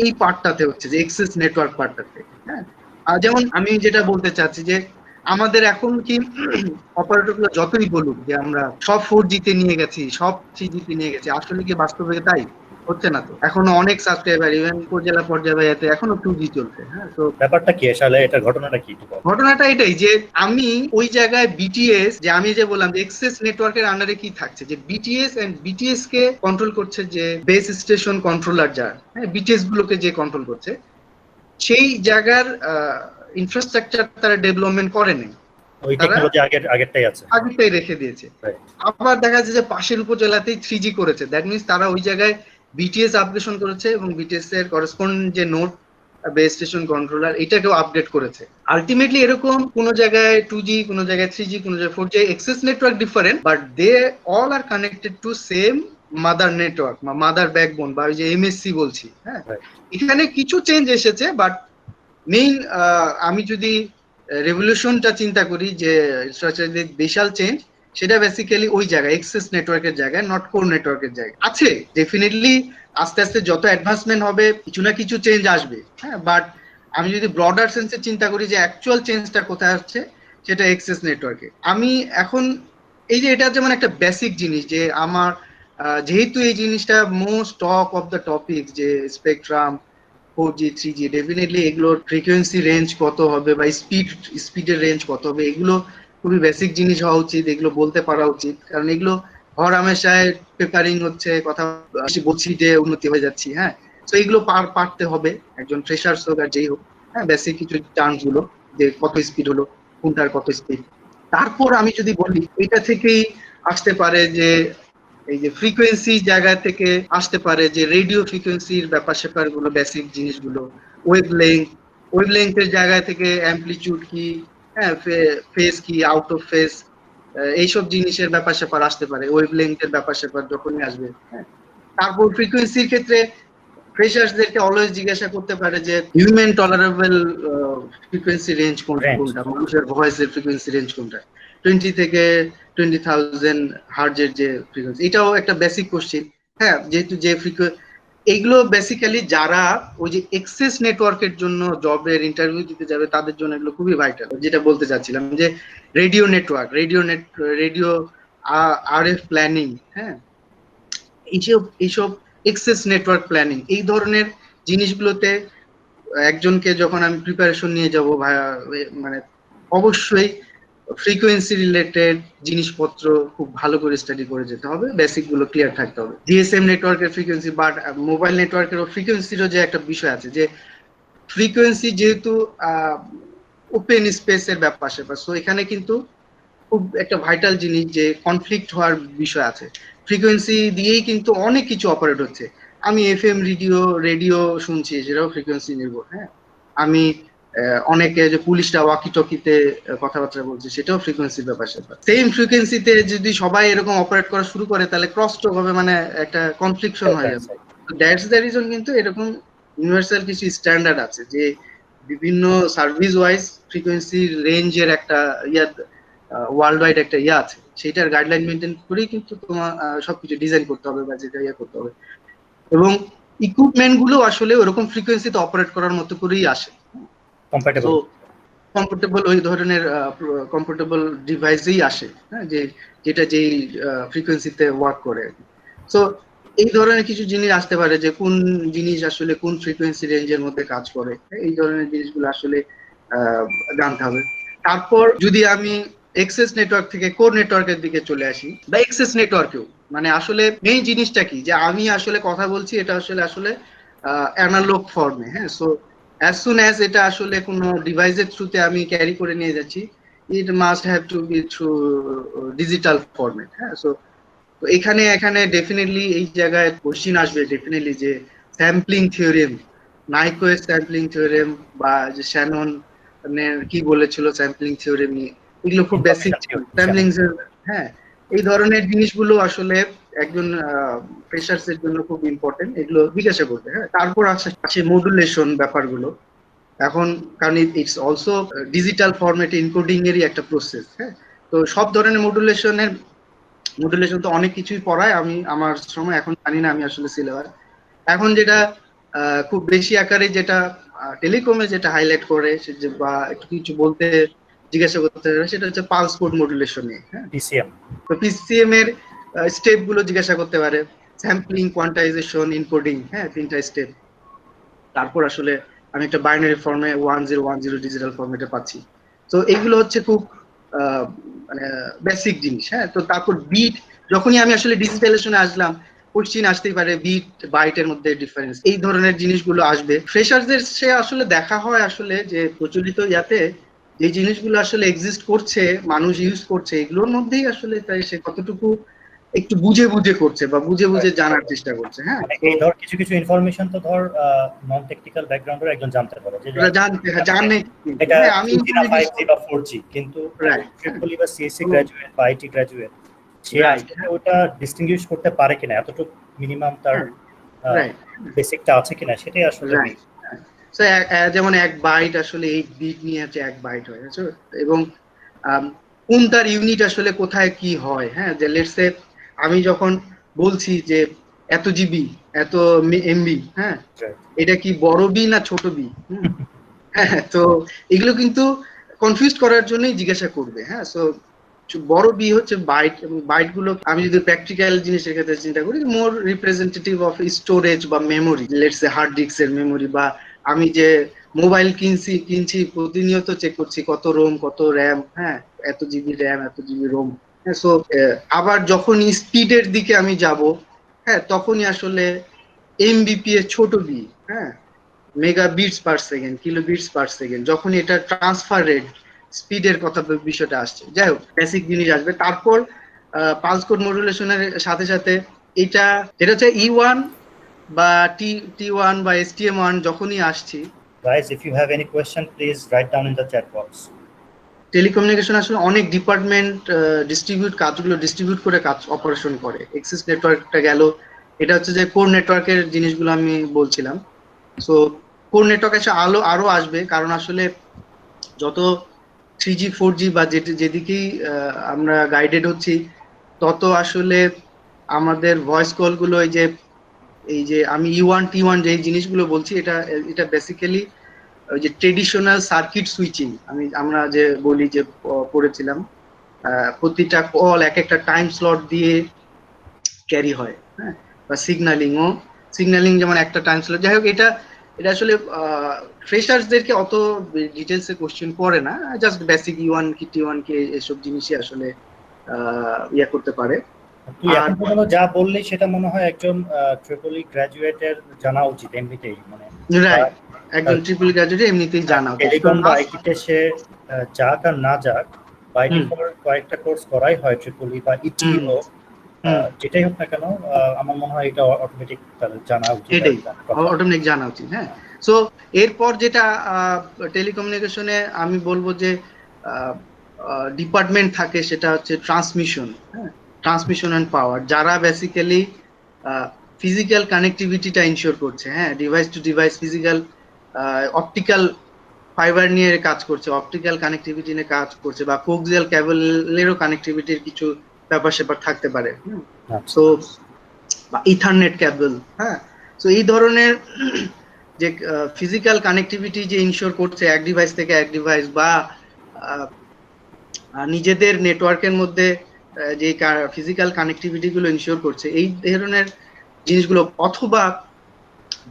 এই পার্টটাতে হচ্ছে, যে এক্সেস নেটওয়ার্ক পার্টটাতে। হ্যাঁ, যেমন আমি যেটা বলতে চাচ্ছি যে আমাদের এখন কি অপারেটরগুলো যতই বলুক যে আমরা সব 4G তে নিয়ে গেছি, সব 3G তে নিয়ে গেছি, আসলে কি বাস্তবে তাই হচ্ছে না? তো এখনো অনেক সাবস্ক্রাইবার ইভেন উপজেলা পর্যায়ে এখনো 2G চলছে। হ্যাঁ, তো ব্যাপারটা কি আসলে, এটা ঘটনাটা কি? ঘটনাটা এটাই যে আমি ওই জায়গায় বিটিএস, যে আমি যে বললাম যে এক্সেস নেটওয়ার্কের আন্ডারে কি থাকছে, যে বিটিএস এন্ড বিটিএস কে কন্ট্রোল করছে যে বেস স্টেশন কন্ট্রোলার, যার হ্যাঁ বিটিএস গুলোকে যে কন্ট্রোল করছে, সেই জায়গার ইনফ্রাস্ট্রাকচার তারা ডেভেলপমেন্ট করেনি, ওই টেকনোলজি আগেরটাই আছে, আগেরটাই রেখে দিয়েছে। আবার দেখা যাচ্ছে যে পাশের উপজেলাতেই 3G করেছে, দ্যাট মিনস তারা ওই জায়গায় বিটিএস আপগ্রেশন করেছে এবং বিটিএস এর করেসপন্ডিং যে নোড বেস স্টেশন কন্ট্রোলার এটাকেও আপডেট করেছে। আলটিমেটলি এরকম কোন জায়গায় 2G, কোন জায়গায় 3G, কোন জায়গায় 4G, access network different, but they all are connected to same mother network বা মাদার ব্যাকবোন বা ওই যে এমএসসি বলছি। হ্যাঁ, এখানে কিছু চেঞ্জ এসেছে, বাট মেইন আমি যদি রেভলিউশনটা চিন্তা করি, যে স্ট্রাকচারালি বিশাল চেঞ্জ, সেটা বেসিক্যালি ওই জায়গায় এক্সেস নেটওয়ার্কের জায়গায়, নট কোর নেটওয়ার্কের জায়গায় আছে। ডেফিনেটলি আস্তে আস্তে যত অ্যাডভান্সমেন্ট হবে কিছু না কিছু চেঞ্জ আসবে। হ্যাঁ, বাট আমি যদি ব্রডার সেন্সে চিন্তা করি যে অ্যাকচুয়াল চেঞ্জটা কোথায় হচ্ছে, সেটা এক্সেস নেটওয়ার্কে। আমি এখন এই যে এটা যেমন একটা বেসিক জিনিস, যে আমার যেহেতু এই জিনিসটা most talk of the topic, যে স্পেকট্রাম 4G 3G, ডেফিনেটলি এগুলোর ফ্রিকোয়েন্সি রেঞ্জ কত হবে বা স্পিডের রেঞ্জ কত হবে, এগুলো খুবই বেসিক জিনিস হওয়া উচিত, এগুলো বলতে পারা উচিত। কারণ এগুলো হর হামেশায় পেপারিং হচ্ছে, কথা বলছি যে উন্নতি হয়ে যাচ্ছি। হ্যাঁ, তো এগুলো পারতে হবে, একজন ফ্রেশার্স হোক আর যেই হোক। হ্যাঁ, বেসিক কিছু টার্মস গুলো, যে কত স্পিড হলো, কোনটার কত স্পিড। তারপর আমি যদি বলি, এটা থেকেই আসতে পারে যে এই যে ফ্রিকোয়েন্সি জায়গা থেকে আসতে পারে যে রেডিও ফ্রিকোয়েন্সির ব্যাপার স্যাপার গুলো, বেসিক জিনিসগুলো, ওয়েভ লেংথের জায়গা থেকে অ্যামপ্লিটিউড কি, হ্যাঁ ফেজ কি, আউট অফ ফেজ, এইসব জিনিসের ব্যাপার স্যাপার আসতে পারে, ওয়েভ লেংথের ব্যাপার স্যাপার যখনই আসবে। হ্যাঁ, তারপর ফ্রিকোয়েন্সির ক্ষেত্রে ফ্রেশার্সদেরকে অলওয়েজ জিজ্ঞাসা করতে পারে যে হিউম্যান টলারেবল ফ্রিকোয়েন্সি রেঞ্জ কোনটা, মানুষের ভয়েসের ফ্রিকোয়েন্সি রেঞ্জ কোনটা, 20 থেকে 20,000 হার্জের যে ফ্রিকোয়েন্সি, এটাও একটা বেসিক কোশ্চেন। হ্যাঁ, যেহেতু যে এইগুলো বেসিক্যালি যারা ওই যে এক্সেস নেটওয়ার্কের জন্য জবের ইন্টারভিউ দিতে যাবে, তাদের জন্য এগুলো খুবই ভাইটাল। যেটা বলতে চাচ্ছিলাম যে radio network, radio RF planning, হ্যাঁ, এইসব এক্সেস নেটওয়ার্ক প্ল্যানিং, এই ধরনের জিনিসগুলোতে একজনকে যখন আমি প্রিপারেশন নিয়ে যাব, মানে অবশ্যই ফ্রিকোয়েন্সি রিলেটেড জিনিসপত্র খুব ভালো করে স্টাডি করে যেতে হবে, বেসিক গুলো ক্লিয়ার থাকতে হবে। জিএসএম নেটওয়ার্কের ফ্রিকোয়েন্সি, বাট মোবাইল নেটওয়ার্কের ফ্রিকোয়েন্সিরও যে একটা বিষয় আছে, যে ফ্রিকোয়েন্সি যেহেতু ওপেন স্পেসের ব্যাপার স্যাপার, সো এখানে কিন্তু খুব একটা ভাইটাল জিনিস, যে কনফ্লিক্ট হওয়ার বিষয় আছে। ফ্রিকোয়েন্সি দিয়েই কিন্তু অনেক কিছু অপারেট হচ্ছে। আমি এফএম রেডিও শুনছি, সেটাও ফ্রিকোয়েন্সি নির্ভর। হ্যাঁ, আমি অনেকে যে পুলিশরা ওয়াকি টকিতে কথাবার্তা বলছে, সেটাও ফ্রিকোয়েন্সির ব্যাপার স্যাপার। সেম ফ্রিকোয়েন্সিতে যদি সবাই এরকম অপারেট করা শুরু করে, তাহলে ক্রস টক হবে, মানে একটা কনফ্লিকশন হয়ে যাবে। দ্যাটস দ্য রিজন কিন্তু এরকম ইউনিভার্সাল কিছু স্ট্যান্ডার্ড আছে, যে বিভিন্ন সার্ভিস ওয়াইজ ফ্রিকোয়েন্সি রেঞ্জের একটা ওয়ার্ল্ড ওয়াইড একটা আছে, সেটার গাইডলাইন মেনটেন করেই কিন্তু তোমার সবকিছু ডিজাইন করতে হবে বা যেটা করতে হবে। এবং ইকুইপমেন্ট গুলো আসলে ওরকম ফ্রিকোয়েন্সিতে অপারেট করার মতো করেই আসে, কমফোর্টেবল ওই ধরনের কমফোর্টেবল ডিভাইসেই আসে। হ্যাঁ, যেটা যেই ফ্রিকোয়েন্সিতে ওয়ার্ক করে। সো এই ধরনের কিছু জিনিস আসতে পারে, যে কোন জিনিস আসলে কোন ফ্রিকোয়েন্সি রেঞ্জের মধ্যে কাজ করে, এই ধরনের জিনিসগুলো আসলে জানতে হবে। তারপর যদি আমি এক্সেস নেটওয়ার্ক থেকে কোর নেটওয়ার্কের দিকে চলে আসি, বা এক্সেস নেটওয়ার্কেও মানে আসলে মেইন জিনিসটা কি, যে আমি আসলে কথা বলছি, এটা আসলে অ্যানালগ ফর্মে। হ্যাঁ, সো as soon as এটা আসলে কোনো ডিভাইসের থ্রুতে আমি ক্যারি করে নিয়ে যাচ্ছি, it must have to be through digital format. হ্যাঁ, সো এখানে ডেফিনেটলি এই জায়গায় কোশ্চিন আসবে ডেফিনেটলি, যে স্যাম্পলিং থিওরেম, নাইকুয়ের স্যাম্পলিং থিওরেম, বা যে শ্যানন কি বলেছিল স্যাম্পলিং থিওরেম নিয়ে, এগুলো খুব বেসিক স্যাম্পলিং। হ্যাঁ, এই ধরনের জিনিসগুলো আসলে একজন ফ্রেশার্স এর জন্য খুব ইম্পর্টেন্ট, এগুলো জিজ্ঞাসা করবে। হ্যাঁ, তারপর আছে মডুলেশন ব্যাপারগুলো। এখন কারণ ইটস অলসো ডিজিটাল ফরম্যাটে এনকোডিং এরই একটা প্রসেস। হ্যাঁ, তো সব ধরনের মডুলেশন তো অনেক কিছুই পড়ায়, আমি আমার সময় এখন জানি না, আমি আসলে সিলেবাস এখন যেটা খুব বেশি আকারে যেটা টেলিকমে যেটা হাইলাইট করে বা একটু কিছু বলতে জিজ্ঞাসা করতে হবে, সেটা হচ্ছে পালস কোড মডুলেশন নিয়ে। হ্যাঁ, পিসিএম। তো পিসিএম এর স্টেপ গুলো জিজ্ঞাসা করতে পারে, স্যাম্পলিং, কোয়ান্টাইজেশন, এনকোডিং। হ্যাঁ, 3টা স্টেপ। তারপর আসলে আমি একটা বাইনারি ফর্মে 1010 ডিজিটাল ফরম্যাটে পাচ্ছি। তো এইগুলো হচ্ছে খুব মানে বেসিক জিনিস। হ্যাঁ, তো তারপর বিট, যখনই আমি আসলে ডিজিটালাইজেশনে আসলাম, কোশ্চিন আসতেই পারে বিট বাইটের মধ্যে ডিফারেন্স, এই ধরনের জিনিসগুলো আসবে। ফ্রেশারদের সে আসলে দেখা হয় আসলে যে প্রচলিত ইয়াতে যে জিনিসগুলো আসলে এক্সিস্ট করছে, মানুষ ইউজ করছে, এগুলোর মধ্যেই আসলে তাই সে কতটুকু একটু বুঝে বুঝে করছে বা বুঝে বুঝে জানার চেষ্টা করছে। হ্যাঁ, মানে এই ধর কিছু কিছু ইনফরমেশন তো ধর নন টেকনিক্যাল ব্যাকগ্রাউন্ডের একজন জানতে পারে, যে জানে এটা হ্যাঁ, আমি 2G না 5G বা 4G, কিন্তু ট্রিপল ই বা সিএসসি গ্রাজুয়েট বা আইটি গ্রাজুয়েট সে আসলে ওটা ডিস্টিংগুইশ করতে পারে কিনা, এতটুকু মিনিমাম তার বেসিকটা আছে কিনা, সেটাই আসলে যেমন 1 বাইট আসলে 8 বিট নিয়ে আছে, 1 বাইট হয় এবং কোন তার ইউনিট আসলে কোথায় কি হয়। হ্যাঁ, যে লেটস সে আমি যখন বলছি যে এত জিবি, এত এমবি, হ্যাঁ, এটা কি বড় বি না ছোট বি? হ্যাঁ, তো এগুলো কিন্তু কনফিউজ করার জন্যই জিজ্ঞাসা করবে। হ্যাঁ, সো বড় বি হচ্ছে বাইট, এবং বাইট গুলো আমি যদি প্র্যাকটিক্যাল জিনিসের ক্ষেত্রে চিন্তা করি, মোর রিপ্রেজেন্টেটিভ অফ স্টোরেজ বা মেমোরি, লেটস সে হার্ড ডিস্কের মেমোরি, বা আমি যে মোবাইল কিনছি প্রতিনিয়ত চেক করছি কত রোম কত র্যাম, হ্যাঁ, এত জিবি র্যাম এত জিবি রোম। হ্যাঁ, সো আবার যখন স্পিডের দিকে আমি যাব, হ্যাঁ, তখনই আসলে এমবিপি এর ছোট বি, হ্যাঁ, megabits per second, kilobits per second, যখন এটা ট্রান্সফার রেট স্পিডের কথা বিষয়টা আসছে। যাই হোক, বেসিক জিনিস আসবে। তারপর পালস কোড মডুলেশনের সাথে সাথে এটা যেটা হচ্ছে E1 বা T1 বা STM1 যখনই আসছি। Guys, if you have any question, please write down in the chat box. Telecommunication আসলে অনেক ডিপার্টমেন্ট কাজগুলো ডিস্ট্রিবিউট করে কাজ অপারেশন করে। এক্সিস নেটওয়ার্কটা গেল, এটা হচ্ছে যে কোর নেটওয়ার্কের জিনিসগুলো আমি বলছিলাম। সো কোর নেটওয়ার্ক এসে আরো আসবে, কারণ আসলে যত 3G 4G বা যেদিকেই আমরা গাইডেড হচ্ছি, তত আসলে আমাদের ভয়েস কল গুলো এই যে আমি E1 T1 যে জিনিসগুলো বলছি, এটা বেসিক্যালি ওই যে ট্রেডিশনাল সার্কিট সুইচিং আমরা যে বলি যে পড়েছিলাম, প্রতিটা কল এক একটা টাইম স্লট দিয়ে ক্যারি হয়। হ্যাঁ, বা সিগন্যালিং যেমন একটা টাইম স্লট। যাই হোক, এটা এটা আসলে ফ্রেশার্সদেরকে অত ডিটেলসে কোশ্চেন করে না, জাস্ট বেসিক E1 কি T1 কি এসব জিনিসই আসলে ইয়া করতে পারে। তুই এখন পর্যন্ত যা বললি সেটা মনে হয় একজন ট্রিপল ই গ্রাজুয়েটের জানা উচিত এমনিতেই, মানে একজন ট্রিপল গ্রাজুয়েট এমনিতেই জানা উচিত। টেলিকম বা আইটিতে সে যাক আর না যাক, বাই ডিফল্ট কয়েকটা কোর্স করাই হয় ট্রিপল ই বা ইটিও, যেটাই হোক না কেন, আমার মনে হয় এটা অটোমেটিক জানা উচিত, এটাই অটোমেটিক জানা উচিত। হ্যাঁ, সো এরপর যেটা টেলিকমিউনিকেশনে আমি বলবো যে ডিপার্টমেন্ট থাকে, সেটা হচ্ছে ট্রান্সমিশন। হ্যাঁ, ট্রান্সমিশন এন্ড পাওয়ার, যারা বেসিক্যালি ফিজিক্যাল কানেক্টিভিটিটা ইনশিওর করছে। হ্যাঁ, device to device physical optical fibre নিয়ে কাজ করছে, অপটিক্যাল কানেক্টিভিটি নিয়ে কাজ করছে, বা কোক্সিয়াল ক্যাবলেরও কানেক্টিভিটির কিছু ব্যাপার স্যাপার থাকতে পারে। সো বা ইথারনেট ক্যাবল। হ্যাঁ, সো এই ধরনের যে ফিজিক্যাল কানেক্টিভিটি যে ইনশিওর করছে এক ডিভাইস থেকে এক ডিভাইস, বা নিজেদের নেটওয়ার্কের মধ্যে যে ফিজিক্যাল কানেক্টিভিটি গুলো ইনশিওর করছে, এই ধরনের জিনিসগুলো, অথবা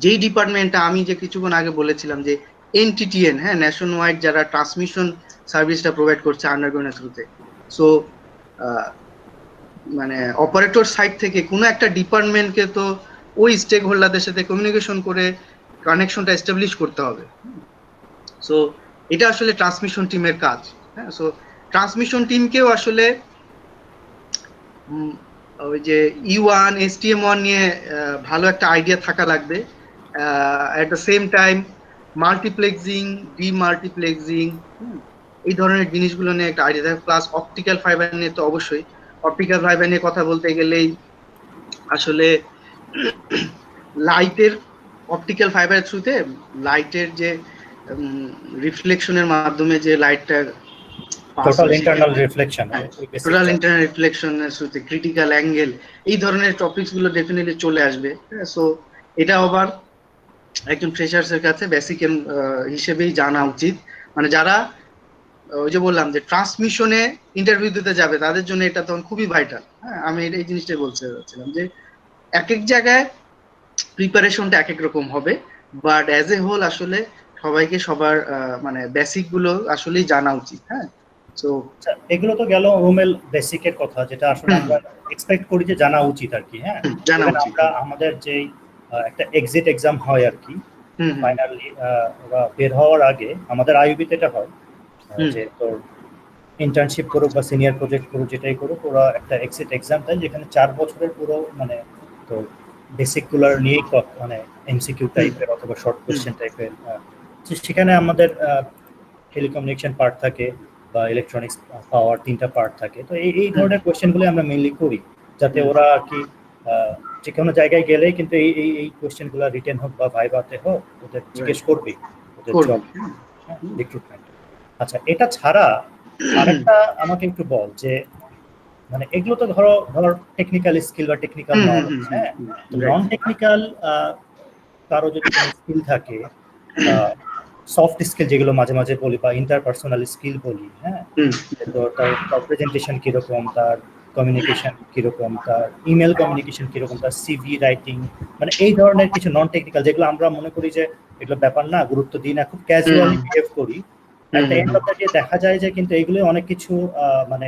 যেই ডিপার্টমেন্টটা আমি যে কিছুক্ষণ আগে বলেছিলাম যে এনটিটিএন, হ্যাঁ, ন্যাশন ওয়াইড যারা ট্রান্সমিশন সার্ভিসটা প্রোভাইড করছে আন্ডারগ্রাউন্ডের থ্রুতে। সো মানে অপারেটর সাইড থেকে কোনো একটা ডিপার্টমেন্টকে তো ওই স্টেক হোল্ডারদের সাথে কমিউনিকেশন করে কানেকশনটা এস্টাবলিশ করতে হবে। সো এটা আসলে ট্রান্সমিশন টিমের কাজ। হ্যাঁ, সো ট্রান্সমিশন টিমকেও আসলে ওই যে E1 STM1 নিয়ে ভালো একটা আইডিয়া থাকা লাগবে। At the same time multiplexing, demultiplexing, এই ধরনের জিনিসগুলো নিয়ে একটা আইডিয়া থাকে, প্লাস অপটিক্যাল ফাইবার নিয়ে তো অবশ্যই। অপটিক্যাল ফাইবার নিয়ে কথা বলতে গেলেই আসলে লাইটের, অপটিক্যাল ফাইবারের থ্রুতে লাইটের যে রিফ্লেকশনের মাধ্যমে যে লাইটটা total internal reflection, total internal রিফ্লেকশনের থ্রুতে ক্রিটিক্যাল অ্যাঙ্গেল, এই ধরনের টপিকস গুলো ডেফিনেটলি চলে আসবে। সো এটা আবার একজন ফ্রেশার্স এর কাছে বেসিক হিসেবেই জানা উচিত, মানে যারা ওই যে বললাম যে ট্রান্সমিশনে ইন্টারভিউ দিতে যাবে তাদের জন্য এটা তখন খুবই ভাইটাল। হ্যাঁ, আমি এই জিনিসটাই বলতে চাচ্ছিলাম যে এক এক জায়গায় প্রিপারেশনটা এক এক রকম হবে, বাট অ্যাজ এ হোল আসলে সবাইকে সবার মানে বেসিক গুলো আসলেই জানা উচিত। হ্যাঁ, তো এগুলো তো গেল রুমেল বেসিকের কথা, যেটা আসলে আমরা এক্সপেক্ট করি যে জানা উচিত আর কি। হ্যাঁ, জানা উচিত। আমরা আমাদের যে একটা এক্সিট এক্সাম হয় আর কি, ফাইনালি ওরা বের হওয়ার আগে আমাদের আইইউবিতে এটা হয় যে তোর ইন্টার্নশিপ করুক বা সিনিয়র প্রজেক্ট করুক, যেটাই করুক, ওরা একটা এক্সিট এক্সাম দেয় যেখানে 4 বছরের পুরো মানে তো বেসিকগুলো নিয়ে মানে এমসিকিউ টাইপের অথবা শর্ট কোশ্চেন টাইপের, সেখানে আমাদের টেলিকমিউনিকেশন পার্ট থাকে বা ইলেকট্রনিক্স পাওয়ার 3টা পার্ট থাকে। তো এই ধরনের কোশ্চেনগুলো আমরা মেইনলি করি, যাতে ওরা আর কি যে কোনো জায়গায় গেলেই কিন্তু এই কোশ্চেনগুলো রিটেন হোক বা ভাইভাতে হোক ওদের জিজ্ঞেস করবে ওদের জব রিক্রুটমেন্ট। আচ্ছা, এটা ছাড়া আরেকটা আমাকে একটু বল যে মানে এগুলো তো ধরো টেকনিক্যাল স্কিল বা টেকনিক্যাল নলেজ। হ্যাঁ, নন টেকনিক্যাল কারো যদি কোনো স্কিল থাকে, সফট স্কিল যেগুলো মাঝে মাঝে বলি বা ইন্টারপার্সোনাল স্কিল বলি, হ্যাঁ, তো তার প্রেজেন্টেশন কিরকম, তার কমিউনিকেশন কিরকম, তার ইমেল কমিউনিকেশন কিরকম, তার সিভি রাইটিং, মানে এই ধরনের কিছু নন টেকনিক্যাল যেগুলো আমরা মনে করি যে এগুলো ব্যাপার না, গুরুত্ব দিই না, খুব ক্যাজুয়ালি বিহেভ করি, একটা এন্ড অফ দ্য ডে দেখা যায় যে কিন্তু এইগুলো অনেক কিছু মানে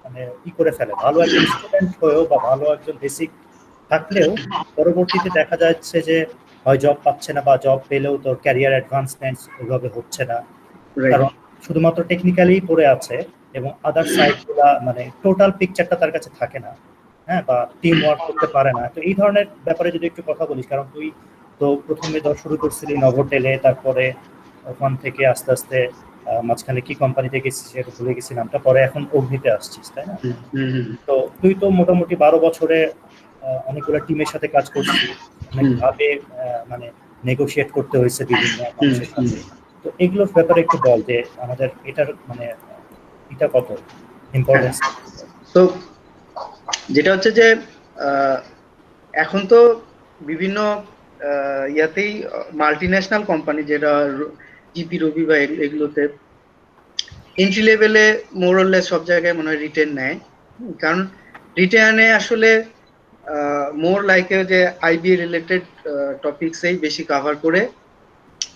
মানে ই করে ফেলে। ভালো একজন স্টুডেন্ট হয়েও বা ভালো একজন বেসিক থাকলেও পরবর্তীতে দেখা যাচ্ছে যে হয় জব পাচ্ছে না বা জব পেলেও তোর ক্যারিয়ার অ্যাডভান্সমেন্ট ওইভাবে হচ্ছে না, কারণ শুধুমাত্র টেকনিক্যালি পড়ে আছে এবং আদার সাইডগুলো মানে টোটাল পিকচারটা তার কাছে থাকে না। হ্যাঁ, বা টিম ওয়ার্ক করতে পারে না। তো এই ধরনের ব্যাপারে যদি একটু কথা বলিস, কারণ তুই তো প্রথমে শুরু করছিলি নভোটেলে, তারপরে ওখান থেকে আস্তে আস্তে মাঝখানে কি কোম্পানিতে গেছিস সেটা ভুলে গেছি নামটা, পরে এখন অগ্নিতে আসছিস, তাই না? তো তুই তো মোটামুটি 12 বছরে অনেকগুলো টিমের সাথে কাজ করছিস, অনেকভাবে মানে নেগোশিয়েট করতে হয়েছে বিভিন্ন মানুষের সাথে। তো এগুলোর ব্যাপারে একটু বল যে আমাদের এটার মানে এটা কত ইম্পর্টেন্স। তো যেটা হচ্ছে যে এখন তো বিভিন্ন ইয়াতেই মাল্টিন্যাশনাল কোম্পানি যেটা জিপি রবি বা এগুলোতে এন্ট্রি লেভেলে মোরলেস সব জায়গায় মনে হয় রিটেন নেয়, কারণ রিটেনে আসলে মোর লাইক যে আইবি রিলেটেড টপিকসেই বেশি কভার করে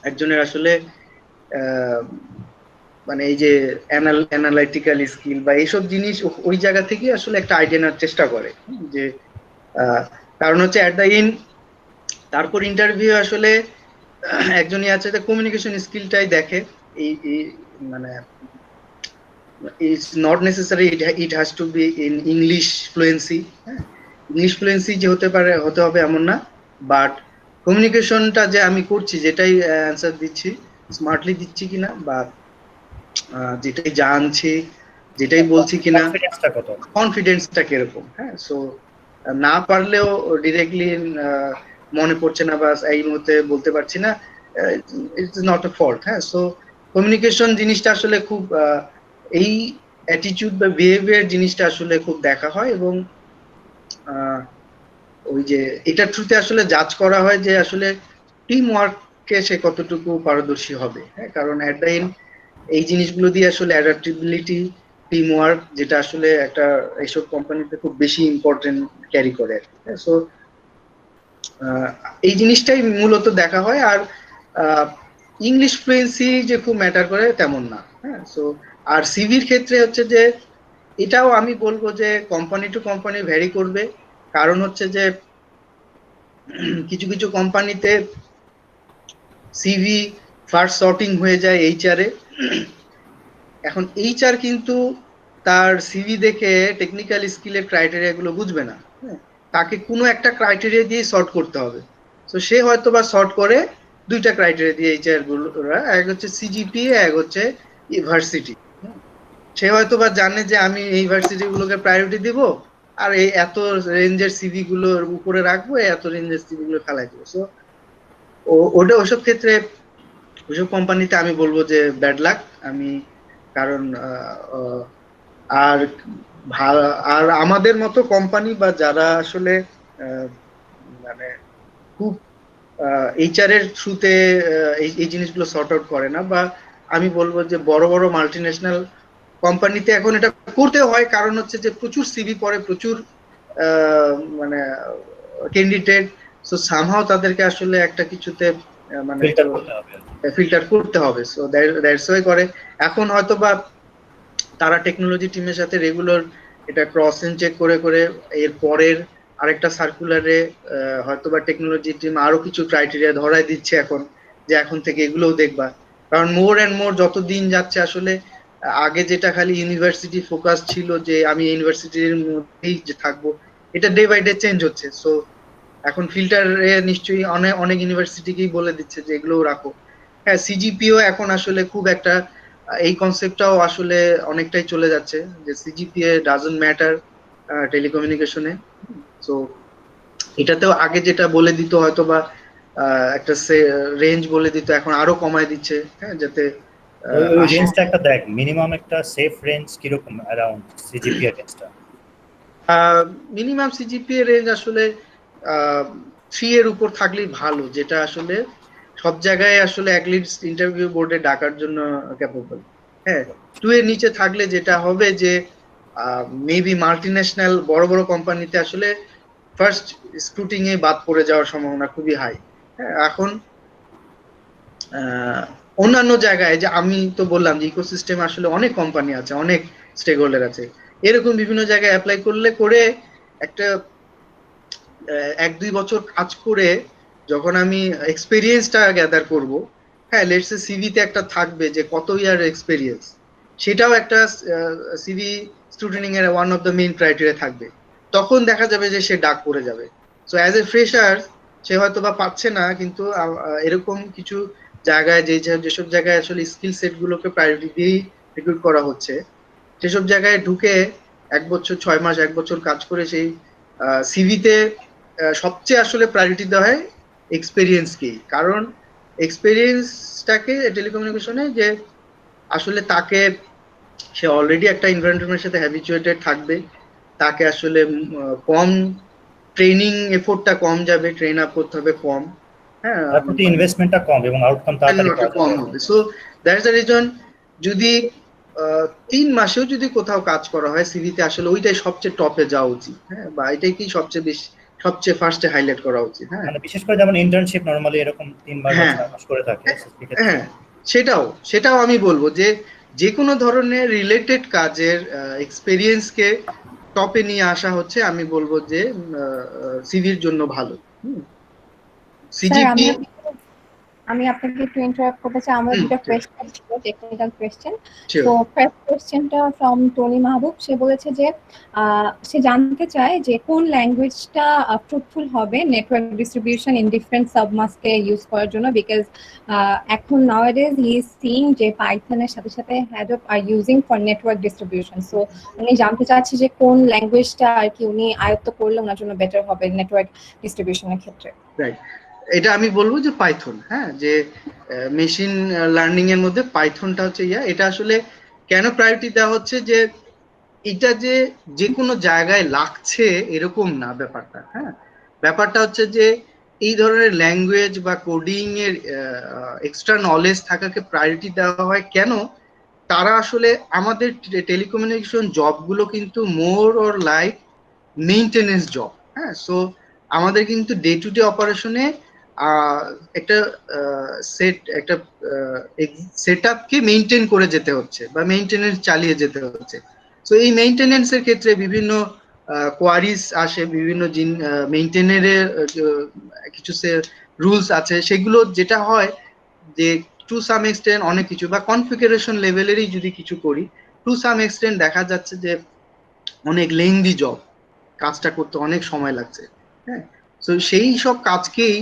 একজনের আসলে মানে এই যে অ্যানালাইটিক্যাল স্কিল বা এইসব জিনিস ওই জায়গা থেকে আসলে একটা আইডিয়া নেওয়ার চেষ্টা করে যে কারণ হচ্ছে অ্যাট দ্য এন্ড তারপর ইন্টারভিউ আসলে একজনই আছে যে কমিউনিকেশন স্কিলটাই দেখে। এই মানে it's not necessary it has to be in English fluency. English fluency যে হতে হবে এমন না, বাট কমিউনিকেশনটা যে আমি করছি, যেটাই অ্যান্সার দিচ্ছি স্মার্টলি দিচ্ছি কিনা বা যেটাই জানছি যেটাই বলছি কিনা কনফিডেন্সটা কিরকম। হ্যাঁ, সো না পারলেও ডিরেক্টলি মনে পড়ছে না বা এই মুহূর্তে বলতে পারছি না, ইটস নট এ ফল্ট। হ্যাঁ, সো কমিউনিকেশন জিনিসটা আসলে খুব এই অ্যাটিটিউড বা বিহেভিয়ার জিনিসটা আসলে খুব দেখা হয় এবং ওই যে এটার থ্রুতে আসলে জাজ করা হয় যে আসলে টিম ওয়ার্ককে সে কতটুকু পারদর্শী হবে। হ্যাঁ, কারণ অ্যাট দ্য এন্ড এই জিনিসগুলো দিয়ে আসলে অ্যাডাপ্টেবিলিটি, টিম ওয়ার্ক, যেটা আসলে একটা এইসব কোম্পানিতে খুব বেশি ইম্পর্টেন্ট ক্যারি করে। সো এই জিনিসটাই মূলত দেখা হয়। আর ইংলিশ ফ্লুয়েন্সি যে খুব ম্যাটার করে তেমন না। হ্যাঁ, সো আর সিভির ক্ষেত্রে হচ্ছে যে এটাও আমি বলবো যে কোম্পানি টু কোম্পানি ভ্যারি করবে, কারণ হচ্ছে যে কিছু কিছু কোম্পানিতে সিভি ফার্স্ট সর্টিং হয়ে যায় এইচআর এ। এখন এইচআর কিন্তু তার সিভি দেখে টেকনিক্যাল স্কিলের ক্রাইটেরিয়া গুলো বুঝবে না, তাকে কোনো একটা ক্রাইটেরিয়া দিয়ে সর্ট করতে হবে। তো সে হয়তো বা সর্ট করে দুইটা ক্রাইটেরিয়া দিয়ে এইচআর গুলো, এক হচ্ছে সিজিপিএ, এক হচ্ছে ইউনিভার্সিটি। সে হয়তো বা জানে যে আমি এই ভার্সিটি গুলোকে প্রায়োরিটি দিব, আর এই এত রেঞ্জের সিভি গুলোর উপরে রাখবো, এত রেঞ্জের সিভি গুলো ফেলাই দিব। সো ওটা ওসব ক্ষেত্রে ওইসব কোম্পানিতে আমি বলবো যে ব্যাড লাক। আমি কারণ আর আর আমাদের মতো কোম্পানি বা যারা আসলে মানে খুব এইচআর এর থ্রুতে এই জিনিসগুলো সর্ট আউট করে না, বা আমি বলবো যে বড় বড় মাল্টি ন্যাশনাল কোম্পানিতে এখন এটা করতে হয়, কারণ হচ্ছে যে প্রচুর সিভি পড়ে, প্রচুর মানে ক্যান্ডিডেট। সো সামহাও তাদেরকে আসলে একটা কিছুতে মানে ফিল্টার করতে হবে। ফিল্টার করতে হবে। সো দ্যাটস ওয়াই করে। এখন হয়তো বা তারা টেকনোলজি টিমের সাথে রেগুলার এটা ক্রস চেক করে করে এর পরের আরেকটা সার্কুলারে হয়তোবা টেকনোলজি টিম আরো কিছু ক্রাইটেরিয়া ধরায় দিচ্ছে এখন, যে এখন থেকে এগুলোও দেখবা। কারণ মোর এন্ড মোর যত দিন যাচ্ছে আসলে, আগে যেটা খালি ইউনিভার্সিটি ফোকাস ছিল যে আমি ইউনিভার্সিটির মধ্যেই যে থাকবো, এটা ডে বাই ডে চেঞ্জ হচ্ছে। সো এখন ফিল্টারে নিশ্চয়ই অনেক অনেক ইউনিভার্সিটিকেই বলে দিচ্ছে যে এগুলোও রাখো। হ্যাঁ, সিজিপিও এখন আসলে খুব একটা এই কনসেপ্টটাও আসলে অনেকটাই চলে যাচ্ছে, যে সিজিপিএ ডাজন্ট ম্যাটার টেলিকমিউনিকেশনে। সো এটাতেও আগে যেটা বলে দিত হয়তো বা একটা রেঞ্জ বলে দিত, এখন আরো কমায় দিচ্ছে, হ্যাঁ, যাতে ওই ওই 80। রেঞ্জটা একটা দেখ, মিনিমাম একটা সেফ রেঞ্জ কিরকম অ্যারাউন্ড সিজিপিএ রেঞ্জটা? মিনিমাম সিজিপিএ রেঞ্জ আসলে 3 এর উপর থাকলেই ভালো, যেটা আসলে সব জায়গায় আসলে অ্যাটলিস্ট ইন্টারভিউ বোর্ডে ডাকার জন্য ক্যাপেবল। হ্যাঁ, 2 এর নিচে থাকলে যেটা হবে যে মেবি মাল্টি ন্যাশনাল বড় বড় কোম্পানিতে আসলে ফার্স্ট স্ক্রুটিং এ বাদ পড়ে যাওয়ার সম্ভাবনা খুবই হাই। হ্যাঁ, এখন আহ, অন্যান্য জায়গায় যে আমি তো বললাম যে ইকোসিস্টেম আসলে অনেক কোম্পানি আছে, অনেক স্টেক হোল্ডার আছে, এরকম বিভিন্ন জায়গায় অ্যাপ্লাই করলে করে একটা 1-2 বছর কাজ করে যখন আমি এক্সপিরিয়েন্সটা গ্যাদার করব, হ্যাঁ, লেটস সে সিভিতে একটা থাকবে যে কত ইয়ার এক্সপিরিয়েন্স, সেটাও একটা সিভি স্টুডেন্টিং এর one of the main criteria থাকবে। তখন দেখা যাবে যে সে ডাক পড়ে যাবে। সো অ্যাজ এ ফ্রেশার সে হয়তো বা পাচ্ছে না, কিন্তু এরকম কিছু জায়গায় যেসব জায়গায় আসলে স্কিল সেট গুলোকে প্রায়োরিটি দিয়েই রিক্রুট করা হচ্ছে, সেসব জায়গায় ঢুকে 1 বছর 6 মাস 1 বছর কাজ করে সেই সিভিতে সবচেয়ে আসলে প্রায়োরিটি দেওয়া হয় এক্সপেরিয়েন্সকেই। কারণ এক্সপেরিয়েন্সটাকে টেলিকমিউনিকেশনে যে আসলে তাকে, সে অলরেডি একটা এনভায়রনমেন্টের সাথে হ্যাবিচুয়েটেড থাকবে, তাকে আসলে কম ট্রেনিং এফোর্টটা কম যাবে, ট্রেন আপ করতে হবে কম। হ্যাঁ, তার প্রতি ইনভেস্টমেন্টটা কম এবং আউটকাম তাড়াতাড়ি ওটা পাওয়া যাবে কম আর কি। হবে। সো দ্যাটস দ্য রিজন, যদি 3 মাসেও যদি কোথাও কাজ করা হয় সিভিতে, আসলে ওইটাই সবচেয়ে টপে যাওয়া উচিত। হ্যাঁ, বা এটাই কি সবচেয়ে বেশি, সবচেয়ে ফার্স্টে হাইলাইট করা উচিত। হ্যাঁ, মানে বিশেষ করে যেমন ইন্টার্নশিপ নরমালি এরকম 3 মাস বা হ্যাঁ, 6 মাস করে থাকে, সেক্ষেত্রে হ্যাঁ, সেটাও সেটাও আমি বলবো যে যে কোনো ধরনের রিলেটেড কাজের এক্সপেরিয়েন্সকে টপে নিয়ে আসা হচ্ছে, আমি বলবো যে সিভির জন্য ভালো। Sir CGPA. আমি আপনাকে একটু ইন্টারাপ্ট করতে চাই। আমার দুটো কোয়েশ্চেন ছিল, টেকনিক্যাল কোয়েশ্চেন। তো ফার্স্ট কোয়েশ্চেনটা ফ্রম টনি মাহবুব। সে বলেছে যে সে জানতে চায় যে কোন ল্যাঙ্গুয়েজটা ফ্রুটফুল হবে নেটওয়ার্ক ডিস্ট্রিবিউশন ইন ডিফারেন্ট সাবমাস্কে ইউজ করার জন্য, বিকজ এখন নাওয়াডেজ হি ইজ সিইং যে পাইথনের সাথে সাথে হ্যাডপ আর using for network distribution. So উনি জানতে চাচ্ছে যে কোন ল্যাঙ্গুয়েজটা আর কি উনি আয়ত্ত করলে ওনার জন্য বেটার হবে নেটওয়ার্ক ডিস্ট্রিবিউশনের ক্ষেত্রে। রাইট, এটা আমি বলবো যে পাইথন। হ্যাঁ, যে মেশিন লার্নিং এর মধ্যে পাইথনটা হচ্ছে এটা আসলে কেন প্রায়োরিটি দেওয়া হচ্ছে, যে এটা যে যে কোনো জায়গায় লাগছে এরকম না ব্যাপারটা। হ্যাঁ, ব্যাপারটা হচ্ছে যে এই ধরনের ল্যাঙ্গুয়েজ বা কোডিং এর এক্সট্রা নলেজ থাকাকে প্রায়োরিটি দেওয়া হয় কেন, তারা আসলে আমাদের টেলিকমিউনিকেশন জবগুলো কিন্তু more or like maintenance job. হ্যাঁ, সো আমাদের কিন্তু ডে টু ডে অপারেশনে একটা একটা সেট আপকে মেনটেন করে যেতে হচ্ছে বা মেইনটেনেন্স চালিয়ে যেতে হচ্ছে। সো এই মেইনটেনেন্সের ক্ষেত্রে বিভিন্ন কোয়ারিজ আসে, বিভিন্ন মেইনটেনের কিছু রুলস আছে, সেগুলো যেটা হয় যে টু সাম এক্সটেন্ট অনেক কিছু বা কনফিগারেশন লেভেলেরই যদি কিছু করি, টু সাম এক্সটেন্ট দেখা যাচ্ছে যে অনেক লেন্দি জব, কাজটা করতে অনেক সময় লাগছে। হ্যাঁ, তো সেই সব কাজকেই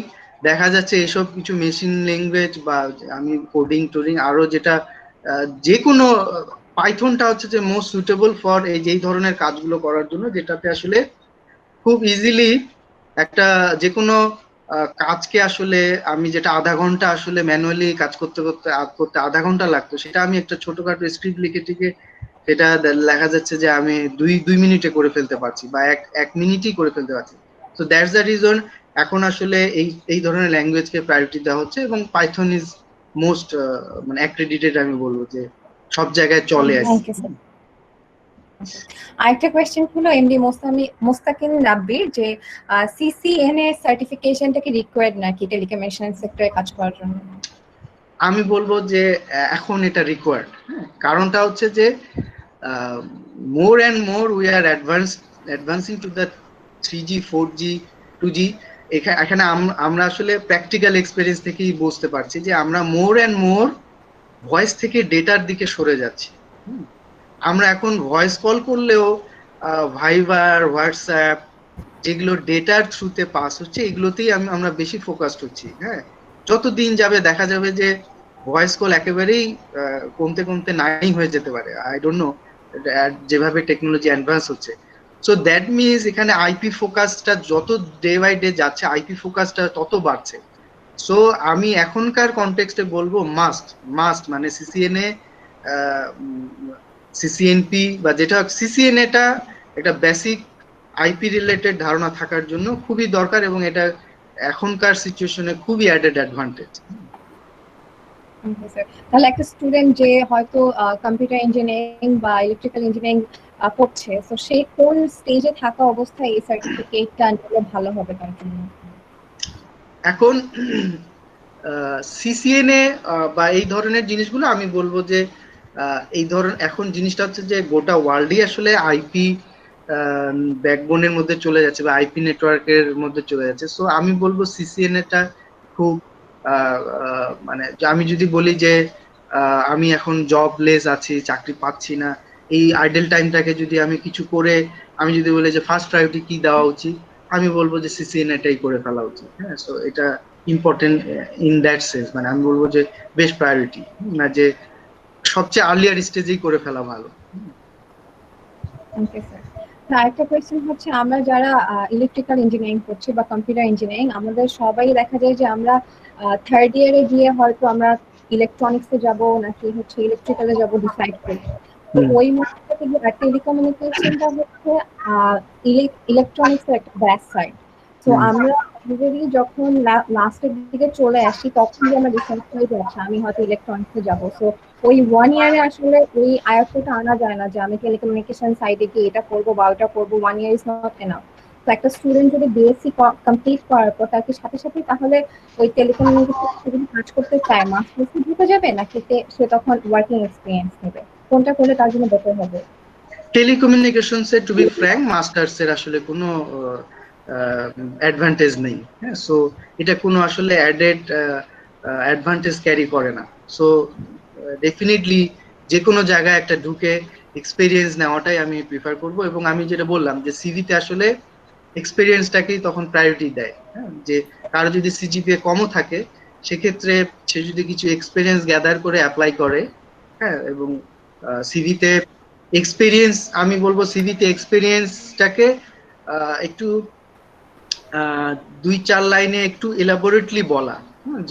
দেখা যাচ্ছে এসব কিছু মেশিন ল্যাঙ্গুয়েজ বা আমি কোডিং টোডিং আরো যেটা যে কোনো পাইথনটা হচ্ছে যে মোস্ট সুইটেবল ফর এই ধরনের কাজগুলো করার জন্য, যেটাতে আসলে খুব ইজিলি একটা যে কোনো কাজকে আসলে আমি যেটা আধা ঘন্টা আসলে ম্যানুয়ালি কাজ করতে করতে করতে আধা ঘন্টা লাগতো, সেটা আমি একটা ছোটখাটো স্ক্রিপ্ট লিখে টিকে সেটা লেখা যাচ্ছে যে আমি দুই মিনিটে করে ফেলতে পারছি, বা এক মিনিটই করে ফেলতে পারছি। তো দ্যাটস দ্য রিজন এখন আসলে এই ধরনের ল্যাঙ্গুয়েজকে প্রায়োরিটি দেওয়া হচ্ছে, এবং পাইথন ইজ মোস্ট মানে অ্যাক্রেডিটেড, আমি বলবো যে সব জায়গায় চলে আসছে। আরেকটা কোয়েশ্চেন হলো এমডি মোস্তাকিন রাব্বির, যে সিসিএনএ সার্টিফিকেশনটা কি রিকোয়ার্ড নাকি টেলিকমিউনিকেশন সেক্টরে কাজ করার জন্য? আমি বলবো যে এখন এটা রিকোয়ার্ড। কারণটা হচ্ছে যে more and more we are advancing to the 3G 4G 2G। এখানে আমরা আসলে প্র্যাকটিক্যাল এক্সপেরিয়েন্স থেকেই বুঝতে পারছি যে আমরা মোর অ্যান্ড মোর ভয়েস থেকে ডেটার দিকে সরে যাচ্ছি। আমরা এখন ভয়েস কল করলেও ভাইবার, হোয়াটসঅ্যাপ, যেগুলো ডেটার থ্রুতে পাস হচ্ছে, এগুলোতেই আমরা বেশি ফোকাসড হচ্ছি। হ্যাঁ, যত দিন যাবে দেখা যাবে যে ভয়েস কল একেবারেই কমতে কমতে নাই হয়ে যেতে পারে। আই ডোন্ট নো, যেভাবে টেকনোলজি অ্যাডভান্স হচ্ছে। সো দ্যাট মিনস এখানে আইপি ফোকাসটা যত ডে বাই ডে যাচ্ছে, আইপি ফোকাসটা তত বাড়ছে। সো আমি এখনকার কনটেক্সটে বলবো মাস্ট মানে সিসিএনএ, সিসিএনপি বা যেটা সিসিএনএটা একটা বেসিক আইপি রিলেটেড ধারণা থাকার জন্য খুবই দরকার, এবং এটা এখনকার সিচুয়েশনে খুবই অ্যাডেড অ্যাডভান্টেজ। তাহলে একটা স্টুডেন্ট যে হয়তো কম্পিউটার ইঞ্জিনিয়ারিং বা ইলেকট্রিক্যাল ইঞ্জিনিয়ারিং পড়ছে, তো সে কোন স্টেজে থাকা অবস্থায় এই সার্টিফিকেটটা নিলে ভালো হবে তার জন্য? এখন সিসিএনএ বা এই ধরনের জিনিসগুলো আমি বলবো যে এই ধরনের এখন জিনিসটা হচ্ছে যে গোটা ওয়ার্ল্ডই আসলে আইপি ব্যাকবোনের মধ্যে চলে যাচ্ছে বা আইপি নেটওয়ার্কের মধ্যে চলে যাচ্ছে। সো আমি বলবো সিসিএনএটা খুব মানে আমি যদি বলি যে আমি এখন জবলেস আছি, চাকরি পাচ্ছি না, এই আইডল টাইমটাকে যদি আমি কিছু করে আমি যদি বলি যে ফার্স্ট প্রায়োরিটি কি দেওয়া উচিত, আমি বলবো যে সিসিএনএটাই করে ফেলা উচিত। হ্যাঁ, সো এটা ইম্পর্টেন্ট ইন দ্যাট সেন্স, মানে আমি বলবো যে বেস্ট প্রায়োরিটি, না যে সবচেয়ে আর্লিয়ার স্টেজেই করে ফেলা ভালো। Okay sir. আরেকটা কোয়েশ্চেন হচ্ছে, আমরা যারা ইলেকট্রিক্যাল ইঞ্জিনিয়ারিং করছি বা কম্পিউটার ইঞ্জিনিয়ারিং, আমাদের সবাই দেখা যায় যে আমরা থার্ড ইয়ারে গিয়ে হয়তো আমরা ইলেকট্রনিক্সে যাব নাকি হচ্ছে ইলেকট্রিক্যালে যাব ডিসাইড করি। তো ওই মুহূর্তে টেলিকমিউনিকেশনটা হচ্ছে ইলেকট্রনিক্সের একটা ব্যাক সাইড। তো আমরা যদি যখন লাস্টের দিকে চলে আসি তখন যে আমরা ডিসাইড করে যাচ্ছি আমি হয়তো ইলেকট্রনিক্সে যাব। সো ওই 1 ইয়ারে আসলে ওই আয়ত্তটা আনা যায় না যে আমি টেলিকমিউনিকেশন সাইডে গিয়ে এটা করবো বা ওটা করবো। 1 ইয়ার ইজ নট এনাফ। তো একটা স্টুডেন্ট যদি বিএসসি কমপ্লিট করার পর তাকে সাথে সাথে তাহলে ওই টেলিকমিউনিকেশন কাজ করতে চায়, মাস্টার্সে ঢুকে যাবে নাকি সে তখন ওয়ার্কিং এক্সপিরিয়েন্স নেবে? কোনটা করলে তার জন্য বেটার হবে? টেলিকমিউনিকেশনসে টু বি ফ্র্যাঙ্ক মাস্টার্সের আসলে কোনো অ্যাডভান্টেজ নেই। হ্যাঁ, সো এটা কোনো আসলে অ্যাডেড অ্যাডভান্টেজ ক্যারি করে না। সো ডেফিনেটলি যে কোনো জায়গায় একটা ঢুকে এক্সপিরিয়েন্স নেওয়াটাই আমি প্রিফার করব, এবং আমি যেটা বললাম যে সিভিতে আসলে এক্সপিরিয়েন্সটাকেই তখন প্রায়োরিটি দেয়। হ্যাঁ, যে কারো যদি সিজিপিএ কমও থাকে সেক্ষেত্রে সে যদি কিছু এক্সপিরিয়েন্স গ্যাদার করে অ্যাপ্লাই করে, হ্যাঁ, এবং সিভিতে এক্সপিরিয়েন্স, আমি বলবো সিভিতে এক্সপিরিয়েন্সটাকে একটু 2-4 লাইনে একটু এলাবোরেটলি বলা,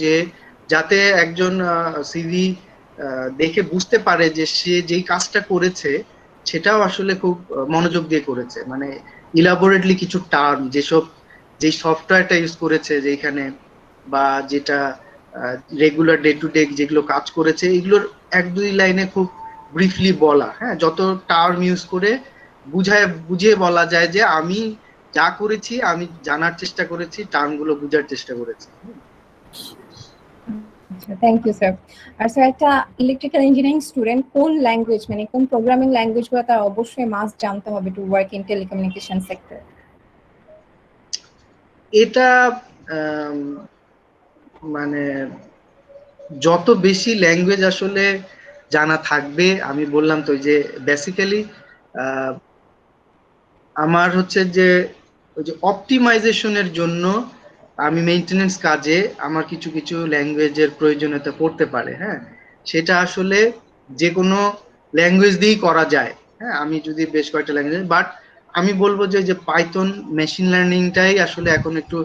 যে যাতে একজন সিভি দেখে বুঝতে পারে যে সে যেই কাজটা করেছে সেটাও আসলে খুব মনোযোগ দিয়ে করেছে। মানে ইলাবোরেটলি কিছু টার্ম, যেই সফটওয়্যারটা ইউজ করেছে যেখানে, বা যেটা রেগুলার ডে টু ডে যেগুলো কাজ করেছে, এগুলোর 1-2 লাইনে খুব ব্রিফলি বলা। হ্যাঁ, যত টার্ম ইউজ করে বুঝিয়ে বলা যায় যে আমি যা করেছি আমি জানার চেষ্টা করেছি, টার্মগুলো বোঝার চেষ্টা করেছি। Thank you sir. আর স্যার, একটা ইলেকট্রিক্যাল ইঞ্জিনিয়ারিং স্টুডেন্ট কোন ল্যাঙ্গুয়েজ মানে কোন প্রোগ্রামিং ল্যাঙ্গুয়েজগুলো তার অবশ্যই মাস্ট জানতে হবে to work in telecommunication sector? এটা মানে যত বেশি ল্যাঙ্গুয়েজ আসলে জানা থাকবে, আমি বললাম তো যে বেসিক্যালি আমার হচ্ছে যে ওই যে অপটিমাইজেশনের জন্য আমি মেইনটেনেন্স কাজে আমার কিছু কিছু ল্যাঙ্গুয়েজের প্রয়োজনীয়তা পড়তে পারে। হ্যাঁ, সেটা আসলে যে কোনো ল্যাঙ্গুয়েজ দিয়েই করা যায়। হ্যাঁ, আমি যদি বেশ কয়েকটা ল্যাঙ্গুয়েজ, বাট আমি বলবো যে পাইথন মেশিন লার্নিংটাই আসলে এখন একটু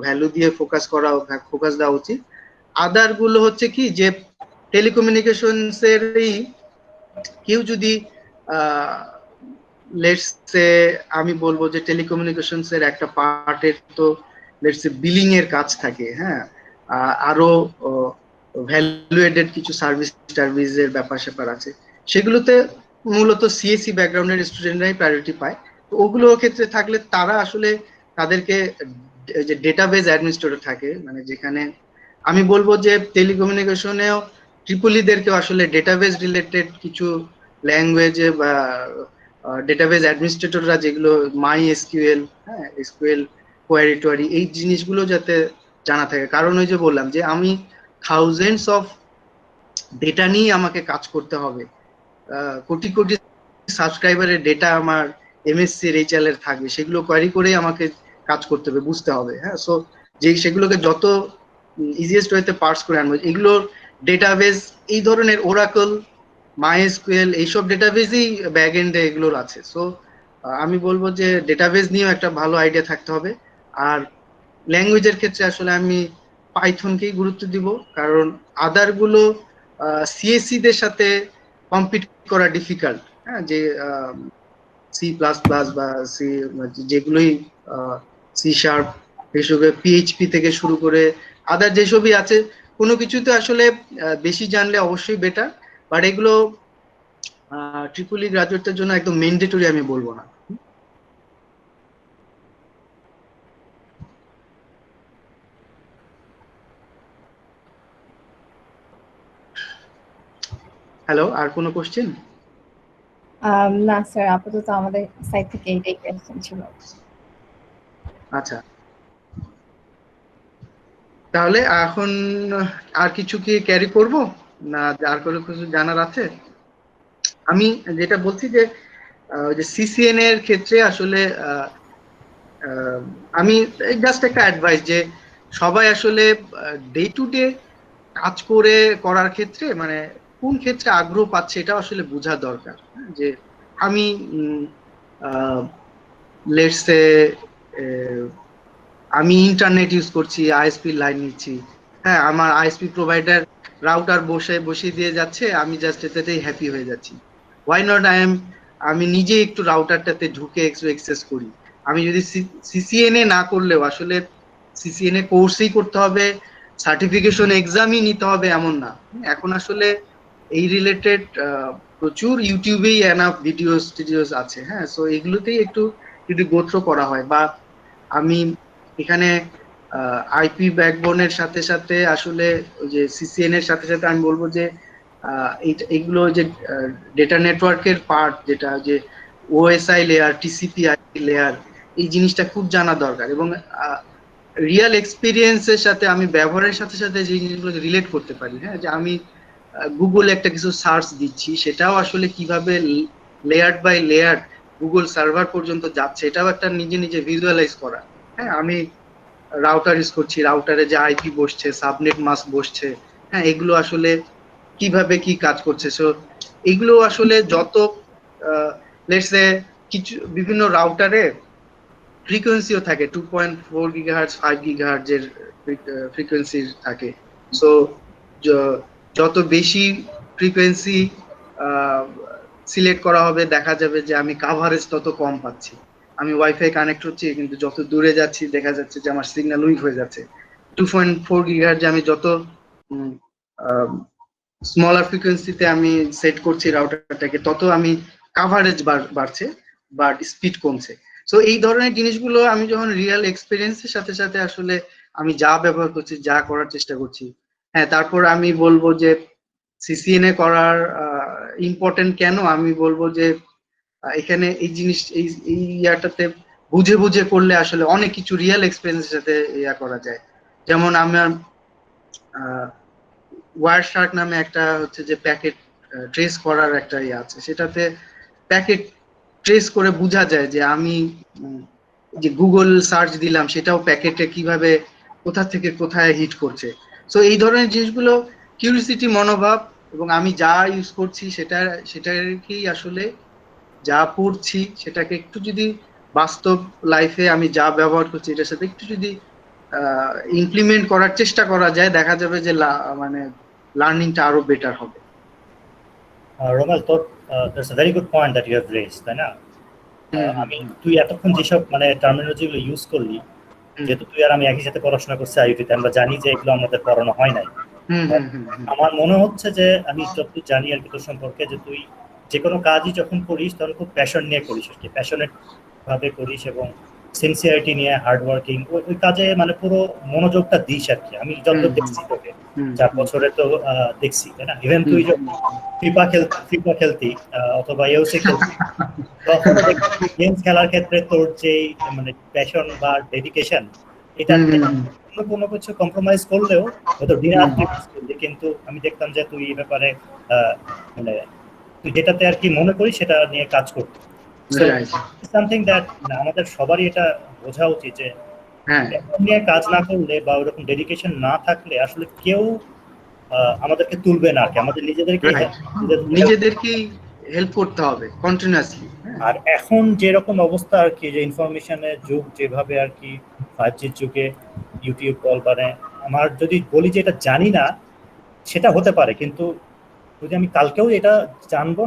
ভ্যালু দিয়ে ফোকাস দেওয়া উচিত। আদার গুলো হচ্ছে কি যে টেলিকমিউনিকেশনস এরই কেউ যদি লেটস সে, আমি বলবো যে টেলিকমিউনিকেশনস এর একটা পার্টের তো লেটস সে বিলিং এর কাজ থাকে। হ্যাঁ, আরো ভ্যালু এডেড কিছু সার্ভিসের ব্যাপার স্যাপার আছে, সেগুলোতে মূলত সিএসসি ব্যাকগ্রাউন্ডের স্টুডেন্টরাই প্রায়োরিটি পায়। তো ওগুলোর ক্ষেত্রে থাকলে তারা আসলে তাদেরকে যে ডেটাবেজ অ্যাডমিনিস্ট্রেটর থাকে, মানে যেখানে আমি বলবো যে টেলিকমিউনিকেশনেও ট্রিপলিদেরকেও আসলে ডেটাবেজ রিলেটেড কিছু ল্যাঙ্গুয়েজে বা ডেটাবেজ অ্যাডমিনিস্ট্রেটররা যেগুলো মাই এসকিউএল, হ্যাঁ এসকিউএল কোয়ারি টোয়ারি, এই জিনিসগুলো যাতে জানা থাকে। কারণ ওই যে বললাম যে আমি থাউজেন্ডস অফ ডেটা নিয়ে আমাকে কাজ করতে হবে, কোটি কোটি সাবস্ক্রাইবারের ডেটা আমার এমএসসি এর এইচএল এর থাকবে, সেগুলো কোয়ারি করেই আমাকে কাজ করতে হবে, বুঝতে হবে। হ্যাঁ, সো যে সেগুলোকে যত ইজিয়েস্ট ওয়েতে পার্স করে আনবো, এগুলোর ডেটাবেজ এই ধরনের ওরাকল, মাইএসকিউএল এইসব ডেটাবেজই ব্যাক এন্ডে এগুলোর আছে। সো আমি বলবো যে ডেটাবেজ নিয়েও একটা ভালো আইডিয়া থাকতে হবে। আর ল্যাঙ্গুয়েজের ক্ষেত্রে আসলে আমি পাইথনকেই গুরুত্ব দিব, কারণ আদার গুলো সিএসসি দের সাথে কম্পিট করা ডিফিকাল্ট। হ্যাঁ, যে সি প্লাস প্লাস বা সি যেগুলোই সি শার্প, এসবে পিএইচপি থেকে শুরু করে আদার যেসবই আছে, কোনো কিছুতে আসলে বেশি জানলে অবশ্যই বেটার, বাট এগুলো ট্রিপলি গ্রাজুয়েটদের জন্য একদম ম্যান্ডেটরি আমি বলবো না। হ্যালো, আর কোনো কোশ্চেন? না স্যার, আপাতত আমাদের সাইড থেকে এইটাই কোয়েশ্চেন ছিল। আচ্ছা, তাহলে এখন আর কিছু কি ক্যারি করব না, আর কোনো কিছু জানার আছে? আমি যেটা বলছি যে সিসিএন এর ক্ষেত্রে আসলে আমি জাস্ট একটা অ্যাডভাইস যে সবাই আসলে ডে টু ডে কাজ করার ক্ষেত্রে মানে কোন ক্ষেত্রে আগ্রহ পাচ্ছে এটা আসলে বোঝা দরকার। যে আমি লেটস সে আমি ইন্টারনেট ইউজ করছি, আইএসপি লাইন নিচ্ছি, হ্যাঁ আমার আইএসপি প্রোভাইডার রাউটার বসিয়ে দিয়ে যাচ্ছে, আমি জাস্ট এটাতেই হ্যাপি হয়ে যাচ্ছি। ওয়াই নট আমি নিজে একটু রাউটারটাতে ঢুকে একটু এক্সেস করি। আমি যদি সিসিএনএ না করলেও আসলে সিসিএনএ কোর্সই করতে হবে, সার্টিফিকেশন এক্সামই নিতে হবে এমন না। এখন আসলে এই রিলেটেড প্রচুর ইউটিউবেই এনাফ ভিডিওস আছে। হ্যাঁ, সো এগুলোতেই একটু যদি গোত্র করা হয়, বা আমি এখানে আইপি ব্যাকবোনের সাথে সাথে আসলে ওই যে সিসিএন এর সাথে সাথে আমি বলবো যে এইগুলো যে ডেটা নেটওয়ার্কের পার্ট, যেটা যে OSI layer, TCP IP layer, এই জিনিসটা খুব জানা দরকার। এবং রিয়েল এক্সপিরিয়েন্সের সাথে আমি ব্যবহারের সাথে সাথে যে জিনিসগুলো রিলেট করতে পারি। হ্যাঁ, যে আমি গুগলে একটা কিছু সার্চ দিচ্ছি, সেটাও আসলে কিভাবে layer by layer Google server পর্যন্ত যাচ্ছে, এটাও একটা নিজে নিজে ভিজুয়ালাইজ করা। হ্যাঁ, আমি রাউটার ইউজ করছি, রাউটারে যে আইপি বসছে, সাবনেট মাস্ক বসছে, হ্যাঁ এগুলো আসলে কিভাবে কি কাজ করছে। সো এগুলো আসলে যত লেটস সে কিছু বিভিন্ন রাউটারে ফ্রিকোয়েন্সিও থাকে, 2.4 গিগাহার্টজ 5 গিগাহার্টজ এর ফ্রিকোয়েন্সি থাকে। সো যত বেশি ফ্রিকোয়েন্সি সিলেক্ট করা হবে, দেখা যাবে যে আমি কাভারেজ তত কম পাচ্ছি। আমি ওয়াইফাই কানেক্ট হচ্ছি, কিন্তু যত দূরে যাচ্ছি দেখা যাচ্ছে যে আমার সিগন্যাল উইক হয়ে যাচ্ছে। 2.4 গিগাহার্টজ আমি যত স্মলার ফ্রিকোয়েন্সিতে আমি সেট করছি রাউটারটাকে, তত আমি কাভারেজ বাড়ছে, বাট স্পিড কমছে। সো এই ধরনের জিনিসগুলো আমি যখন রিয়েল এক্সপিরিয়েন্সের সাথে সাথে আসলে আমি যা ব্যবহার করছি, যা করার চেষ্টা করছি, হ্যাঁ তারপর আমি বলবো যে সিসিএনএ করার ইম্পর্টেন্ট কেন। আমি বলবো যে এখানে এই জিনিস এই ইয়াটাতে বুঝে বুঝে করলে আসলে অনেক কিছু রিয়েল এক্সপিরিয়েন্সের সাথে ইয়া করা যায়। যেমন আমার ওয়ার শার্ক নামে একটা হচ্ছে যে প্যাকেট ট্রেস করার একটা ইয়ে আছে, সেটাতে প্যাকেট ট্রেস করে বোঝা যায় যে আমি যে গুগল সার্চ দিলাম সেটাও প্যাকেটে কিভাবে কোথা থেকে কোথায় হিট করছে। সো এই ধরনের জিনিসগুলো কিউরিসিটি মনোভাব এবং আমি যা ইউজ করছি সেটাকেই আসলে যা পড়ছি সেটাকে একটু যদি বাস্তব লাইফে আমি যা ব্যবহার করছি এটার সাথে একটু যদি ইমপ্লিমেন্ট করার চেষ্টা করা যায়, দেখা যাবে যে মানে লার্নিংটা আরো বেটার হবে। রোমেল, তোর that's a very good point that you have raised, তাই না? আমি তুই এতক্ষণ যেসব মানে টার্মিনোলজিগুলো ইউজ করলি, যেহেতু তুই আর আমি একই সাথে পড়াশোনা করছি আইউটিতে, আমরা জানি যে এগুলো আমাদের পড়ানো হয় নাই। আমার মনে হচ্ছে যে আমি যতটুকু জানি আর কি তোর সম্পর্কে, যে তুই যে কোনো কাজই যখন করিস তখন খুব প্যাশন নিয়ে করিস আর কি, প্যাশনেট ভাবে করিস এবং সিনসিয়ারিটি নিয়ে হার্ড ওয়ার্কিং ওই কাজে মানে পুরো মনোযোগটা দিস আর কি। আমি যত দেখছি তোকে 4 বছরে তো দেখছি, তাই না? ইভেন তুই যখন ফিফা খেলতি অথবা ইউসি খেলতি, তখন গেমস খেলার ক্ষেত্রে তোর যে মানে প্যাশন বা ডেডিকেশন, এটা কোনো কিছু কম্প্রোমাইজ করলেও হয়তো দিনে রাত্রি করলি, কিন্তু আমি দেখতাম যে তুই এই ব্যাপারে মানে তুই যেটাতে আর কি মনে করিস সেটা নিয়ে কাজ করতি। সামথিং দ্যাট আমাদের সবারই এটা বোঝা উচিত যে নিয়ে কাজ না করলে বা ওরকম ডেডিকেশন না থাকলে আসলে কেউ আমাদেরকে তুলবে না আর কি। আমাদের নিজেদেরকেই হেল্প করতে হবে কন্টিনিউয়াসলি। আর এখন যেরকম অবস্থা আর কি, যে ইনফরমেশনের যুগ যেভাবে আর কি 5G যুগে ইউটিউব বল, মানে আমার যদি বলি যে এটা জানি না সেটা হতে পারে, কিন্তু যদি আমি কালকেও এটা জানবো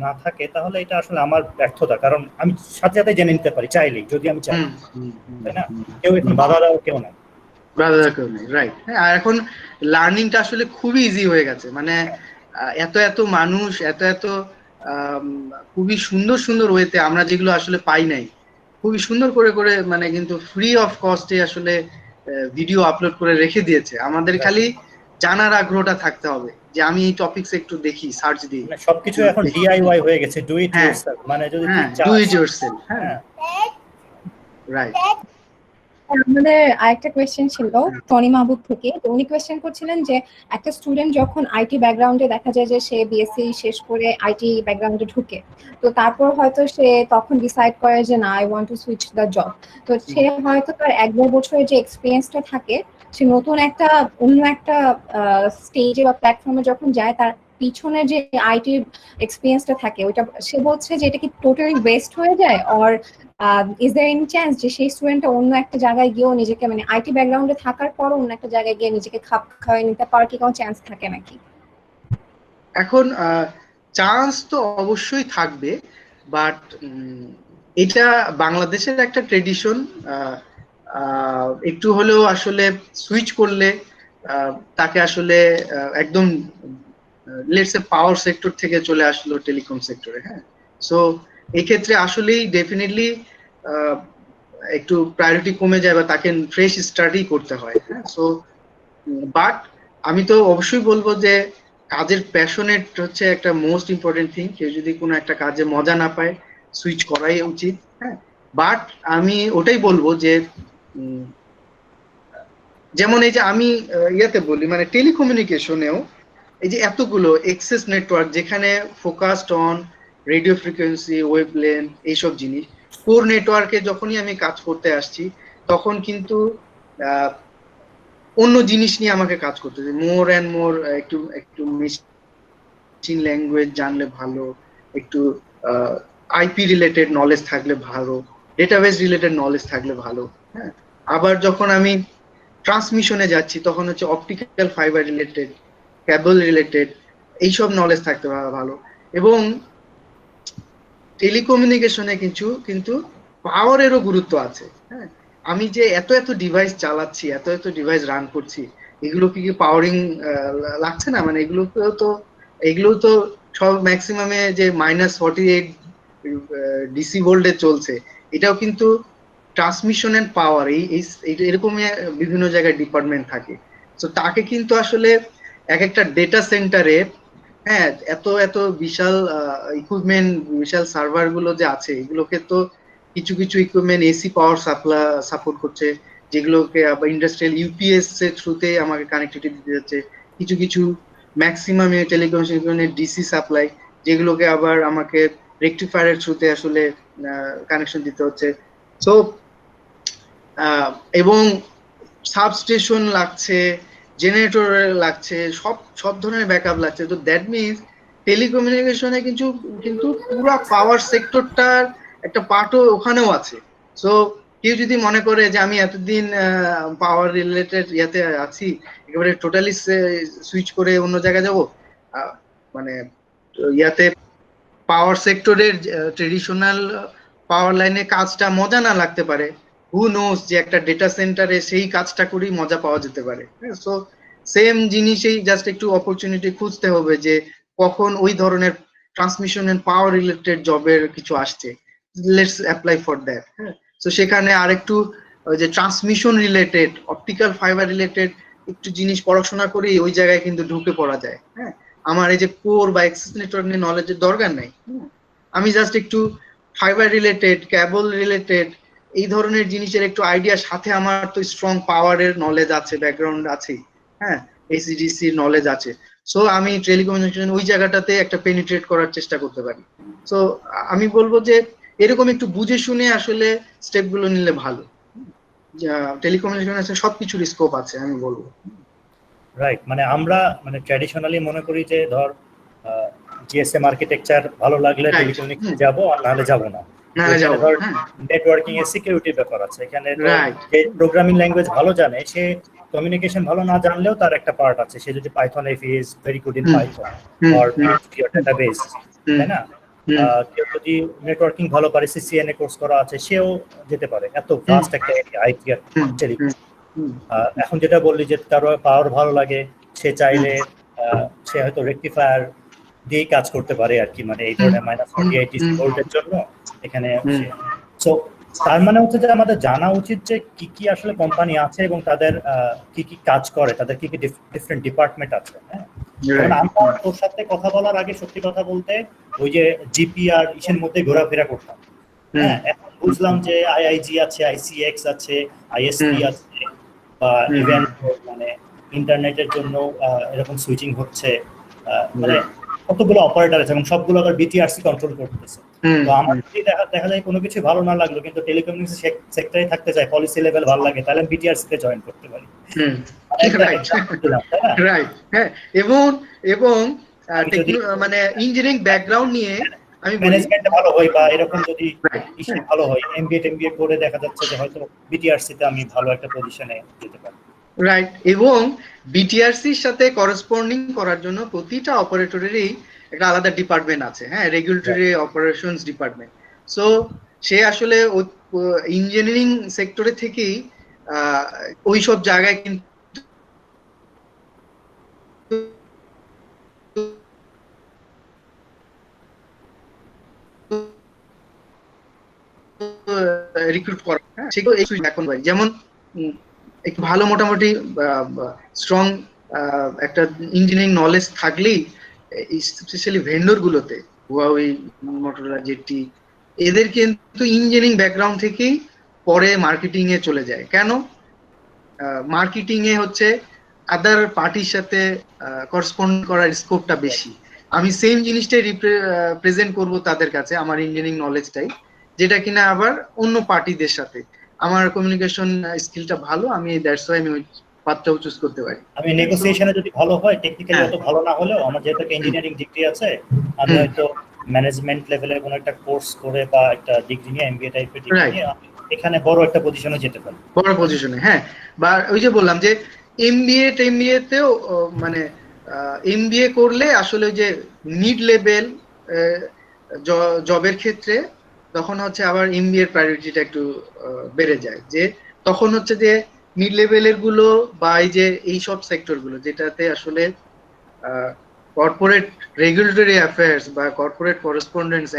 না থাকে, তাহলে এটা আসলে আমার ব্যর্থতা, কারণ আমি সাথে সাথে জেনে নিতে পারি চাইলেই, যদি আমি চাই, তাই না? কেউ এখন বাধা দেওয়ার কেউ নাই, রাইট। আর এখন লার্নিংটা আসলে খুবই ইজি হয়ে গেছে, মানে এত মানুষ এত খুবই সুন্দর সুন্দর ওয়েতে আমরা যেগুলো আসলে পাই নাই, খুবই সুন্দর করে মানে কিন্তু ফ্রি অফ কস্টে আসলে ভিডিও আপলোড করে রেখে দিয়েছে। আমাদের খালি জানার আগ্রহটা থাকতে হবে যে আমি এই টপিকস একটু দেখি, সার্চ দিই। সবকিছু এখন ডিআইওয়াই হয়ে গেছে, ডু ইট ইয়োরসেলফ, মানে যদি তুই চাস ডু ইট ইয়োরসেলফ। রাইট। আমাদের আরেকটা কোয়েশ্চেন ছিল টনি মাহবুব থেকে। তো উনি কোয়েশ্চেন করছিলেন যে একটা স্টুডেন্ট যখন আইটি ব্যাকগ্রাউন্ডে দেখা যায় যে সে বিএসসি শেষ করে আইটি ব্যাকগ্রাউন্ডে ঢুকে, তো তারপর হয়তো সে তখন ডিসাইড করে যে না, I want to switch the job. তো সে হয়তো তার 1-2 বছরের যে এক্সপিরিয়েন্সটা থাকে, সে নতুন অন্য একটা স্টেজে বা প্ল্যাটফর্মে যখন যায়, তার পিছনে যে আইটি এক্সপিরিয়েন্সটা থাকে ওইটা সে বলছে যে এটা কি টোটালি ওয়েস্ট হয়ে যায়, or is there any chance যে সেই স্টুডেন্টটা অন্য একটা জায়গায় গিয়েও নিজেকে, মানে আইটি ব্যাকগ্রাউন্ডে থাকার পর অন্য একটা জায়গায় গিয়ে নিজেকে খাপ খাওয়াই নিতে পারার কি কোনো চান্স থাকে নাকি? এখন চান্স তো অবশ্যই থাকবে, বাট এটা বাংলাদেশের একটা ট্রেডিশন। একটু হলেও আসলে সুইচ করলে তাকে আসলে একদম লেটস সে পাওয়ার সেক্টর থেকে চলে আসলো টেলিকম সেক্টরে। হ্যাঁ, সো এই ক্ষেত্রে আসলেই ডেফিনেটলি একটু প্রায়োরিটি কমে যায় বা তাকে ফ্রেশ স্টাডি করতে হয়। হ্যাঁ, সো বাট আমি তো অবশ্যই বলবো যে কাজের প্যাশনেট হচ্ছে একটা মোস্ট ইম্পর্টেন্ট থিং। কেউ যদি কোনো একটা কাজে মজা না পায়, সুইচ করাই উচিত। হ্যাঁ, বাট আমি ওটাই বলবো যে যেমন এই যে আমি ইয়াতে বলি, মানে টেলিকমিউনিকেশনেও এই যে এতগুলো এক্সেস নেটওয়ার্ক যেখানে ফোকাসড অন রেডিও ফ্রিকোয়েন্সি, ওয়েভলেন, এইসব জিনিস, কোর নেটওয়ার্কে যখনই আমি কাজ করতে আসছি তখন কিন্তু অন্য জিনিস নিয়ে আমাকে কাজ করতে হবে। মোর অ্যান্ড মোর একটু মেশিন ল্যাঙ্গুয়েজ জানলে ভালো, একটু আইপি রিলেটেড নলেজ থাকলে ভালো, ডেটাবেস রিলেটেড নলেজ থাকলে ভালো। হ্যাঁ, আবার যখন আমি ট্রান্সমিশনে যাচ্ছি তখন হচ্ছে অপটিক্যাল ফাইবার রিলেটেড, কেবল রিলেটেড, এইসব নলেজ থাকতে ভালো। এবং টেলিকমিউনিকেশনে কিন্তু পাওয়ারেরও গুরুত্ব আছে। হ্যাঁ, আমি যে এত ডিভাইস চালাচ্ছি, এত ডিভাইস রান করছি, এগুলো কি পাওয়ারিং লাগছে না? মানে এগুলো তো সব ম্যাক্সিমামে যে -48 ডিসি ভোল্টে চলছে, এটাও কিন্তু ট্রান্সমিশন এন্ড পাওয়ার এরকমই বিভিন্ন জায়গায় ডিপার্টমেন্ট থাকে। তো তাকে কিন্তু আসলে এক একটা ডেটা সেন্টারে, হ্যাঁ, এত বিশাল ইকুইপমেন্ট, বিশাল সার্ভার গুলো যে আছে, এগুলোকে তো কিছু ইকুইপমেন্ট এসি পাওয়ার সাপোর্ট করছে, যেগুলোকে আবার ইন্ডাস্ট্রিয়াল ইউপিএস এর থ্রুতে আমাকে কানেক্টিভিটি দিতে যাচ্ছে। কিছু ম্যাক্সিমাম টেলিকমিউনিকেশনের ডিসি সাপ্লাই, যেগুলোকে আবার আমাকে রেকটিফায়ারের থ্রুতে আসলে কানেকশন দিতে হচ্ছে। সো এবং সাবস্টেশন লাগছে, জেনারেটর লাগছে, সব ধরনের ব্যাকআপ লাগছে। তো দ্যাট মিনস টেলিকমিউনিকেশনে কিন্তু কিন্তু পুরো পাওয়ার সেক্টরটার একটা পার্টও ওখানেও আছে। সো কেউ যদি মনে করে যে আমি এতদিন পাওয়ার রিলেটেড ইয়াতে আছি, একেবারে টোটালি সুইচ করে অন্য জায়গায় যাব, মানে ইয়াতে পাওয়ার সেক্টরের ট্রেডিশনাল পাওয়ার লাইনে কাজটা মজা না লাগতে পারে, হু নোস যে একটা ডেটা সেন্টারে সেই কাজটা করেই মজা পাওয়া যেতে পারে। সো সেম জিনিসেই জাস্ট একটু অপরচুনিটি খুঁজতে হবে যে কখন ওই ধরনের ট্রান্সমিশন এন্ড পাওয়ার রিলেটেড জবের কিছু আসছে, লেটস অ্যাপ্লাই ফর দ্যাট। হ্যাঁ, তো সেখানে আরেকটু ওই যে transmission related, optical fibre related একটু জিনিস পড়াশোনা করেই ওই জায়গায় কিন্তু ঢুকে পড়া যায়। হ্যাঁ, আমার এই যে কোর বা অ্যাক্সেস নেটওয়ার্ক নিয়ে নলেজের দরকার নাই, আমি জাস্ট একটু ফাইবার রিলেটেড, ক্যাবল রিলেটেড এই ধরনের জিনিসের একটু আইডিয়ার সাথে আমার তো স্ট্রং পাওয়ারের নলেজ আছে, ব্যাকগ্রাউন্ড আছে, হ্যাঁ, এসিডিসির নলেজ আছে। সো আমি টেলিকমিউনিকেশন ওই জায়গাটাতে একটা পেনিট্রেট করার চেষ্টা করতে পারি। সো আমি বলবো যে এরকম একটু বুঝে শুনে আসলে স্টেপগুলো নিলে ভালো। টেলিকমিউনিকেশন সবকিছুর স্কোপ আছে আমি বলবো। রাইট, মানে আমরা মানে ট্র্যাডিশনালি মনে করি যে ধর জিএসএম আর্কিটেকচার ভালো লাগলে টেলিকমিউনিকেশন যাব, আর নাহলে যাব না। ধর নেটওয়ার্কিং এর সিকিউরিটির ব্যাপার আছে, এখানে যে প্রোগ্রামিং ল্যাঙ্গুয়েজ ভালো জানে সে কমিউনিকেশন ভালো না জানলেও তার একটা পার্ট আছে। সে যদি Python if he is very good in Python or PHP or database, তাই না? কেউ যদি নেটওয়ার্কিং ভালো পারে, সিসিএনএ কোর্স করা আছে, সেও যেতে পারে। এত ভাস্ট একটা আইটি আর টেলিকম। এখন যেটা বললি যে তার পাওয়ার ভালো লাগে, সে চাইলে সে হয়তো রেকটিফায়ার দিয়ে কাজ করতে পারে আর কি, মানে এই ধরনের -48 ডিসি ভোল্টের জন্য এখানে। সো তার মানে হচ্ছে যে আমাদের জানা উচিত যে কি কি আসলে কোম্পানি আছে এবং তাদের কি কি কাজ করে, তাদের কি কি ডিফারেন্ট ডিপার্টমেন্ট আছে। হ্যাঁ, আমরা তোর সাথে কথা বলার আগে সত্যি কথা বলতে ওই যে জিপি আর ইসের মধ্যে ঘোরাফেরা করতাম। হ্যাঁ, এখন বুঝলাম যে আইআইজি আছে, আইসিএক্স আছে, আইএসপি আছে, বা ইভেন মানে ইন্টারনেটের জন্য এরকম সুইচিং হচ্ছে, মানে কতগুলো অপারেটর আছে এবং সবগুলো আবার বিটিআরসি কন্ট্রোল করতেছে। তো আমার যদি দেখা যায় কোনো কিছু ভালো না লাগলো কিন্তু টেলিকমিউনিকেশন সেক্টরে থাকতে চাই, পলিসি লেভেল ভালো লাগে, তাহলে বিটিআরসি তে জয়েন করতে পারি। রাইট, হ্যাঁ, এবং মানে ইঞ্জিনিয়ারিং ব্যাকগ্রাউন্ড নিয়ে আমি ম্যানেজমেন্ট ভালো হয় বা এরকম যদি ইস্যু ভালো হয়, এমবিএ করে দেখা যাচ্ছে যে হয়তো বিটিআরসি তে আমি ভালো একটা পজিশনে যেতে পারি। রাইট, এবং বিটিআরসির সাথে করেসপন্ডিং করার জন্য প্রতিটা অপারেটরেরই একটা আলাদা ডিপার্টমেন্ট আছে। হ্যাঁ, রেগুলেটরি অপারেশনস ডিপার্টমেন্ট। সো সে আসলে ইঞ্জিনিয়ারিং সেক্টরে থেকেই ওই সব জায়গায় কিন্তু রিক্রুট করা, সেগুলো এখন ভাই যেমন একটু ভালো মোটামুটি স্ট্রং একটা ইঞ্জিনিয়ারিং নলেজ থাকলেই স্পেশালি ভেন্ডর গুলোতে হুয়াওয়ে, মোটরোলা, জেটি, এদের কিন্তু ইঞ্জিনিয়ারিং ব্যাকগ্রাউন্ড থেকেই পরে মার্কেটিং এ চলে যায়। কেন? মার্কেটিং এ হচ্ছে আদার পার্টির সাথে করেসপন্ড করার স্কোপটা বেশি। আমি সেম জিনিসটাই প্রেজেন্ট করব তাদের কাছে, আমার ইঞ্জিনিয়ারিং নলেজটাই, যেটা কিনা আবার অন্য পার্টিদের সাথে আমার কমিউনিকেশন স্কিলটা ভালো, আমি দ্যাটস ওয়াই আমি ওই পাথটাও চুজ করতে পারি। আমি নেগোসিয়েশনে যদি ভালো হয়, টেকনিক্যালি অত ভালো না হলেও আমার যেহেতু ইঞ্জিনিয়ারিং ডিগ্রি আছে, আমি হয়তো ম্যানেজমেন্ট লেভেলের কোনো একটা কোর্স করে বা একটা ডিগ্রি নিয়ে, এমবিএ টাইপের ডিগ্রি নিয়ে এখানে বড় একটা পজিশনে যেতে পারি। বড় পজিশনে, হ্যাঁ। বা ওই যে বললাম যে এমবিএ তেও মানে এমবিএ করলে আসলে যে মিড লেভেল জবের ক্ষেত্রে তখন হচ্ছে আবার এমবিএ এর প্রায়োরিটিটা একটু বেড়ে যায়, যে তখন হচ্ছে যে মিড লেভেলের গুলো বা এই যে এই সব সেক্টর গুলো যেটাতে আসলে কর্পোরেট রেগুলেটরি অ্যাফেয়ার্স বা কর্পোরেট করেসপন্ডেন্স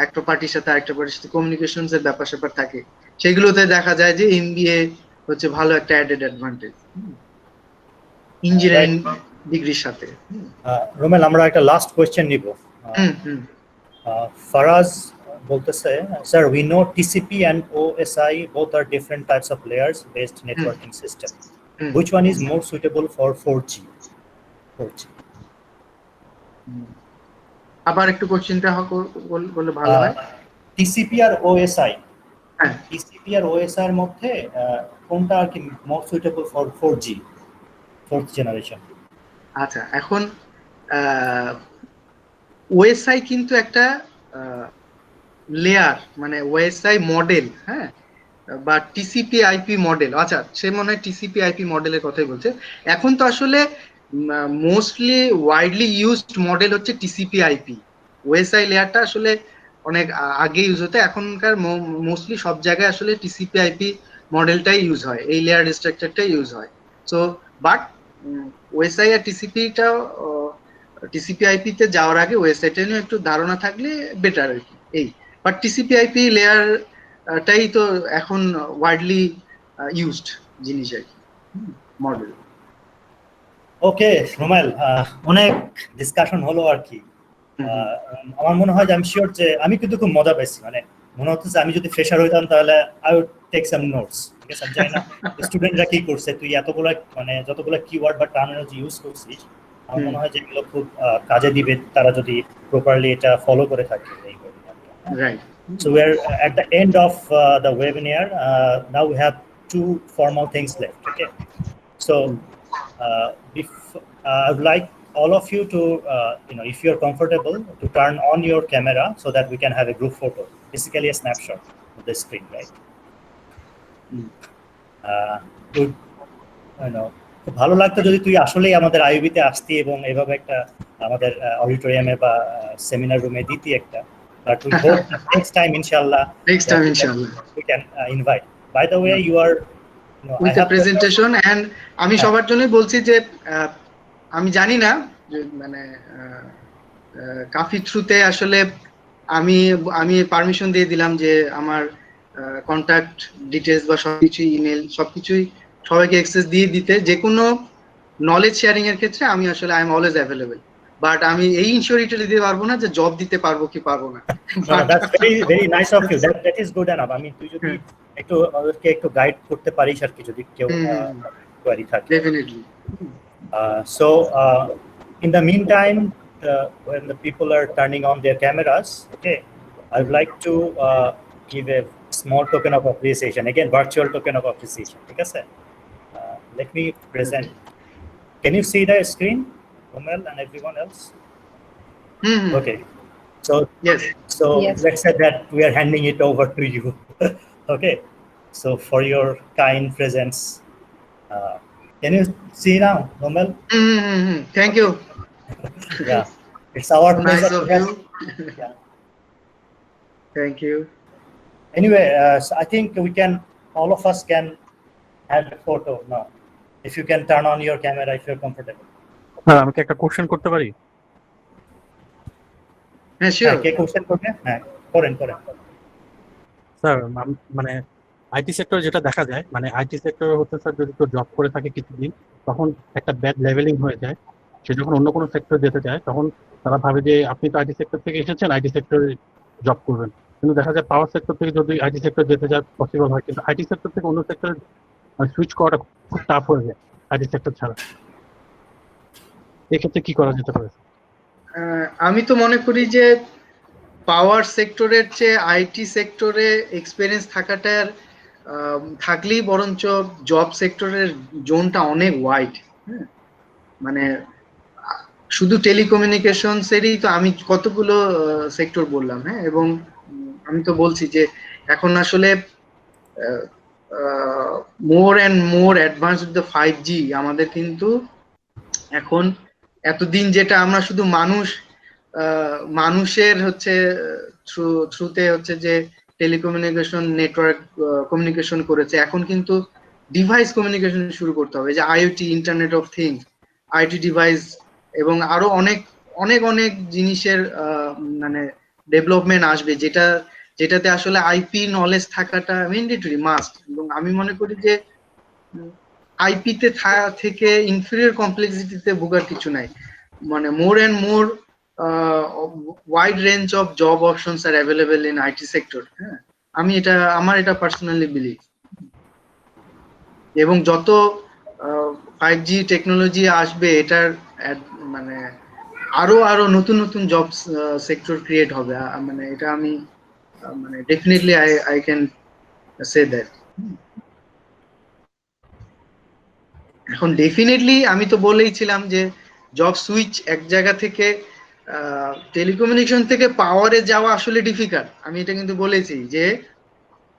একটা পার্টির সাথে আরেকটা পার্টির সাথে কমিউনিকেশনস এর ব্যাপার স্যাপার থাকে, সেগুলোতে দেখা যায় যে এমবিএ হচ্ছে ভালো একটা অ্যাডেড অ্যাডভান্টেজ ইঞ্জিনিয়ারিং ডিগ্রির সাথে। রোমেল, আমরা একটা লাস্ট কোয়েশ্চেন নিব। ফারাজ বলতেছে, sir, we know TCP and OSI both are different types of layers based networking system. Which one is more suitable for 4G? আবার একটু কোশ্চেনটা বললে ভালো হয়। TCP আর OSI, TCP আর OSI এর মধ্যে কোনটা আর কি more suitable for 4G? 4th generation. আচ্ছা, এখন ওএসআই কিন্তু একটা লেয়ার, মানে ওএসআই মডেল, হ্যাঁ, বা টিসিপি আইপি মডেল। আচ্ছা, সে মনে হয় টিসিপি আইপি মডেলের কথাই বলছে। এখন তো আসলে মোস্টলি ওয়াইডলি ইউজড মডেল হচ্ছে টিসিপি আইপি। ওএসআই লেয়ারটা আসলে অনেক আগে ইউজ হতো, এখনকার মোস্টলি সব জায়গায় আসলে টিসিপি আইপি মডেলটাই ইউজ হয়, এই লেয়ার স্ট্রাকচারটাই ইউজ হয়। সো বাট ওএসআই আর টিসিপিটা, টিসিপি আইপি তে যাওয়ার আগে ওএসআইটা নিয়ে একটু ধারণা থাকলে বেটার আর কি। এই বাট টিসিপি আইপি লেয়ার টাই তো এখন ওয়াইডলি ইউজড জিনিস আর কি, মডেল। ওকে রোমেল, অনেক ডিসকাশন হলো আর কি। আমার মনে হয় যে আমি শিওর যে আমি কিন্তু খুব মজা পেয়েছি, মানে মনে হচ্ছে যে আমি যদি ফ্রেশার হইতাম তাহলে I would take some notes. ঠিক আছে, আমি জানি না স্টুডেন্টরা কি করছে, তুই এতগুলো মানে যতগুলো কিওয়ার্ড বা টার্মিনোলজি ইউজ করছিস, আমার মনে হয় যে এগুলো খুব কাজে দিবে তারা যদি প্রপারলি এটা ফলো করে থাকে। Right. So we are at the end of the webinar. Now we have 2 formal things left. Okay, so I would like all of you to, if you're comfortable, to turn on your camera so that we can have a group photo, basically a snapshot of the screen, right? Good. খুব ভালো লাগতো যদি তুই আসলেই আমাদের আইইবিতে আসতি এবং এভাবে একটা আমাদের অডিটোরিয়ামে বা সেমিনার রুমে দিতি একটা। But we hope next time, inshallah, we can invite. By the way, you are with a presentation, and আমি সবার জন্য বলছি যে আমি জানি না মানে কাফি থ্রুতে আসলে আমি পারমিশন দিয়ে দিলাম যে আমার কন্টাক্ট ডিটেইলস বা সবকিছু ইমেল সবকিছুই সবাইকে অ্যাক্সেস দিয়ে দিতে, যে কোনো নলেজ শেয়ারিং এর ক্ষেত্রে আমি আসলে I am always available. But আমি এই ইনসিওরিটি দিতে পারবো না যে জব দিতে পারবো কি পারবো না। That's very nice of you. That is good enough. I mean, তুই যদি একটু গাইড করতে পারিস আর কি, যদি কেউ কোয়ারি থাকে। Definitely. So in the meantime, when the people are turning on their cameras, okay, I would like to give a small token of appreciation, again virtual token of appreciation. ঠিক আছে, let me present. Can you see the screen, Romel and everyone else? Okay, so yes, let's say that we are handing it over to you. Okay, so for your kind presence, can you see now, Romel? Thank you. Yeah, it's our pleasure nice of you. Yeah. Thank you. Anyway, so I think all of us can have a photo now. If you can turn on your camera if you're comfortable. আমি কি একটা question করতে পারি? হ্যাঁ, sure. কে question করবে? হ্যাঁ, করেন। Sir, মানে আইটি সেক্টর যেটা দেখা যায়, মানে আইটি সেক্টর হচ্ছে স্যার, যদি কেউ জব করে থাকে কিছুদিন, তখন একটা ব্যাড লেভেলিং হয়ে যায়। সে যখন অন্য কোনো সেক্টর যেতে চায় তখন তারা ভাবে যে আপনি তো আইটি সেক্টর থেকে এসেছেন, আইটি সেক্টরে জব করবেন। কিন্তু দেখা যায় পাওয়ার সেক্টর থেকে যদি আইটি সেক্টর যেতে যায় পসিবল হয়, কিন্তু আইটি সেক্টর থেকে অন্য সেক্টরে সুইচ করাটা খুব টাফ হয়ে যায় আইটি সেক্টর ছাড়া। এক্ষেত্রে কি করা যেতে পারে? আমি তো মনে করি যে পাওয়ার সেক্টরের চেয়ে আইটি সেক্টরে এক্সপিরিয়েন্স থাকাটার থাকলেই বরঞ্চ জব সেক্টরের জোনটা অনেক ওয়াইড। মানে শুধু টেলিকমিউনিকেশনসেরই তো আমি কতগুলো সেক্টর বললাম, হ্যাঁ, এবং আমি তো বলছি যে এখন আসলে more and more advance with the 5G আমাদের কিন্তু এখন এতদিন যেটা আমরা শুধু মানুষের হচ্ছে থ্রুতে হচ্ছে যে টেলিকমিউনিকেশন নেটওয়ার্ক কমিউনিকেশন করেছে, এখন কিন্তু ডিভাইস কমিউনিকেশন শুরু করতে হবে, যে IoT, internet of things, IT device এবং আরো অনেক অনেক অনেক জিনিসের মানে ডেভেলপমেন্ট আসবে, যেটাতে আসলে আইপি নলেজ থাকাটা ম্যান্ডেটরি মাস্ট। এবং আমি মনে করি যে আইপিতে থেকে ইনফিরিয়র কমপ্লেক্সিটিতে ভোগার কিছু নাই, মানে more and more wide range of job options R available in IT sector. হ্যাঁ, আমার এটা পার্সোনালি বিলিভ। এবং যত 5G টেকনোলজি আসবে, এটার মানে আরো নতুন নতুন জব সেক্টর ক্রিয়েট হবে, মানে এটা আমি মানে definitely I can say that. এখন ডেফিনেটলি আমি তো বলেইছিলাম যে জব সুইচ এক জায়গা থেকে টেলিকমিউনিকেশন থেকে পাওয়ারে যাওয়া আসলে ডিফিকাল্ট। আমি এটা কিন্তু বলেছি যে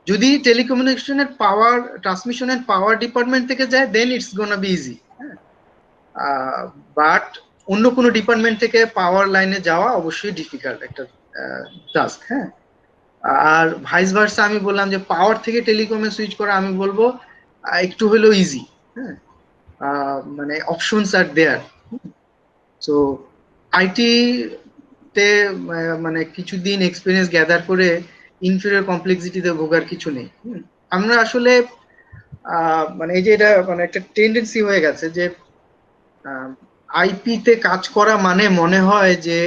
যদি টেলিকমিউনিকেশনের পাওয়ার ট্রান্সমিশনের পাওয়ার ডিপার্টমেন্ট থেকে যায় then it's gonna be easy, but অন্য কোনো ডিপার্টমেন্ট থেকে পাওয়ার লাইনে যাওয়া অবশ্যই ডিফিকাল্ট একটা টাস্ক। হ্যাঁ, আর ভাইস ভার্সা আমি বললাম যে পাওয়ার থেকে টেলিকমে সুইচ করা আমি বলবো একটু হলেও ইজি। হ্যাঁ, মানে options are there. So IT তে মানে কিছুদিন এক্সপিরিয়েন্স গ্যাদার করে ইনফিরিয়র কমপ্লেক্সিটিতে ভোগার কিছু নেই। আমরা আসলে মানে এই যে এটা মানে একটা টেন্ডেন্সি হয়ে গেছে যে আইপি তে কাজ করা মানে মনে হয় যে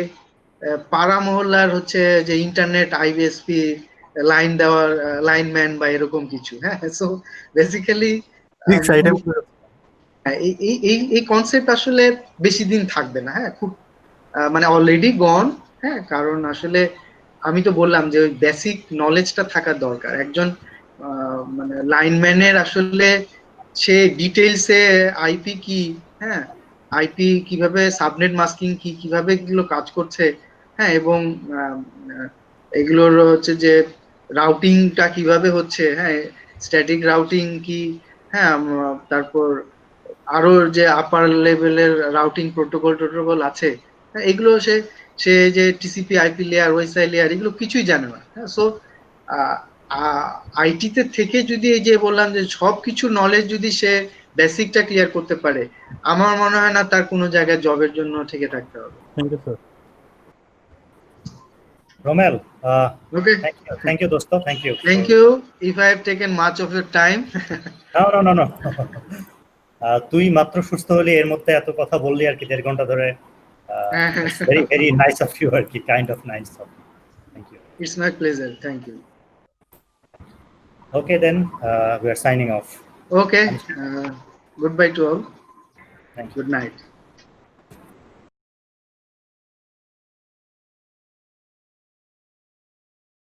পাড়া মহল্লার হচ্ছে যে ইন্টারনেট আইবিএসপি লাইন দেওয়ার লাইনম্যান বা এরকম কিছু। হ্যাঁ, সো বেসিক্যালি এই কনসেপ্ট আসলে বেশি দিন থাকবে না। হ্যাঁ, খুব মানে অলরেডি গন। হ্যাঁ, কারণ আসলে আমি তো বললাম যে ওই বেসিক নলেজটা থাকা দরকার একজন মানে লাইনম্যানের। আসলে সে ডিটেইলসে আইপি কি, হ্যাঁ, আইপি কিভাবে সাবনেট মাস্কিং কি, কিভাবে এগুলো কাজ করছে, হ্যাঁ, এবং এগুলোর হচ্ছে যে রাউটিংটা কিভাবে হচ্ছে, হ্যাঁ, স্ট্যাটিক রাউটিং কি, হ্যাঁ, তারপর আরো যে আপার লেভেলের রাউটিং প্রোটোকল আছে, হ্যাঁ, এগুলো সে সে যে TCP IP layer OSI layer এগুলো কিছুই জানে না। হ্যাঁ, সো আইটিতে থেকে যদি এই যে বললাম যে সবকিছু নলেজ যদি সে বেসিকটা ক্লিয়ার করতে পারে, আমার মনে হয় না তার কোনো জায়গায় জবের জন্য থেকে থাকতে হবে। Thank you sir. Romel, Okay. Thank you, dosto. Thank you. Thank you. If I have taken much of your time. No. তুই মাত্র সুস্থ হলি এর মধ্যে এত কথা বললি আর কি 1.5 ঘন্টা ধরে। Very nice of you আর কি, kind of nice of you. Thank you. It's my pleasure. Thank you. Okay, then we are signing off. Okay. Goodbye to all. Thank you. Good night.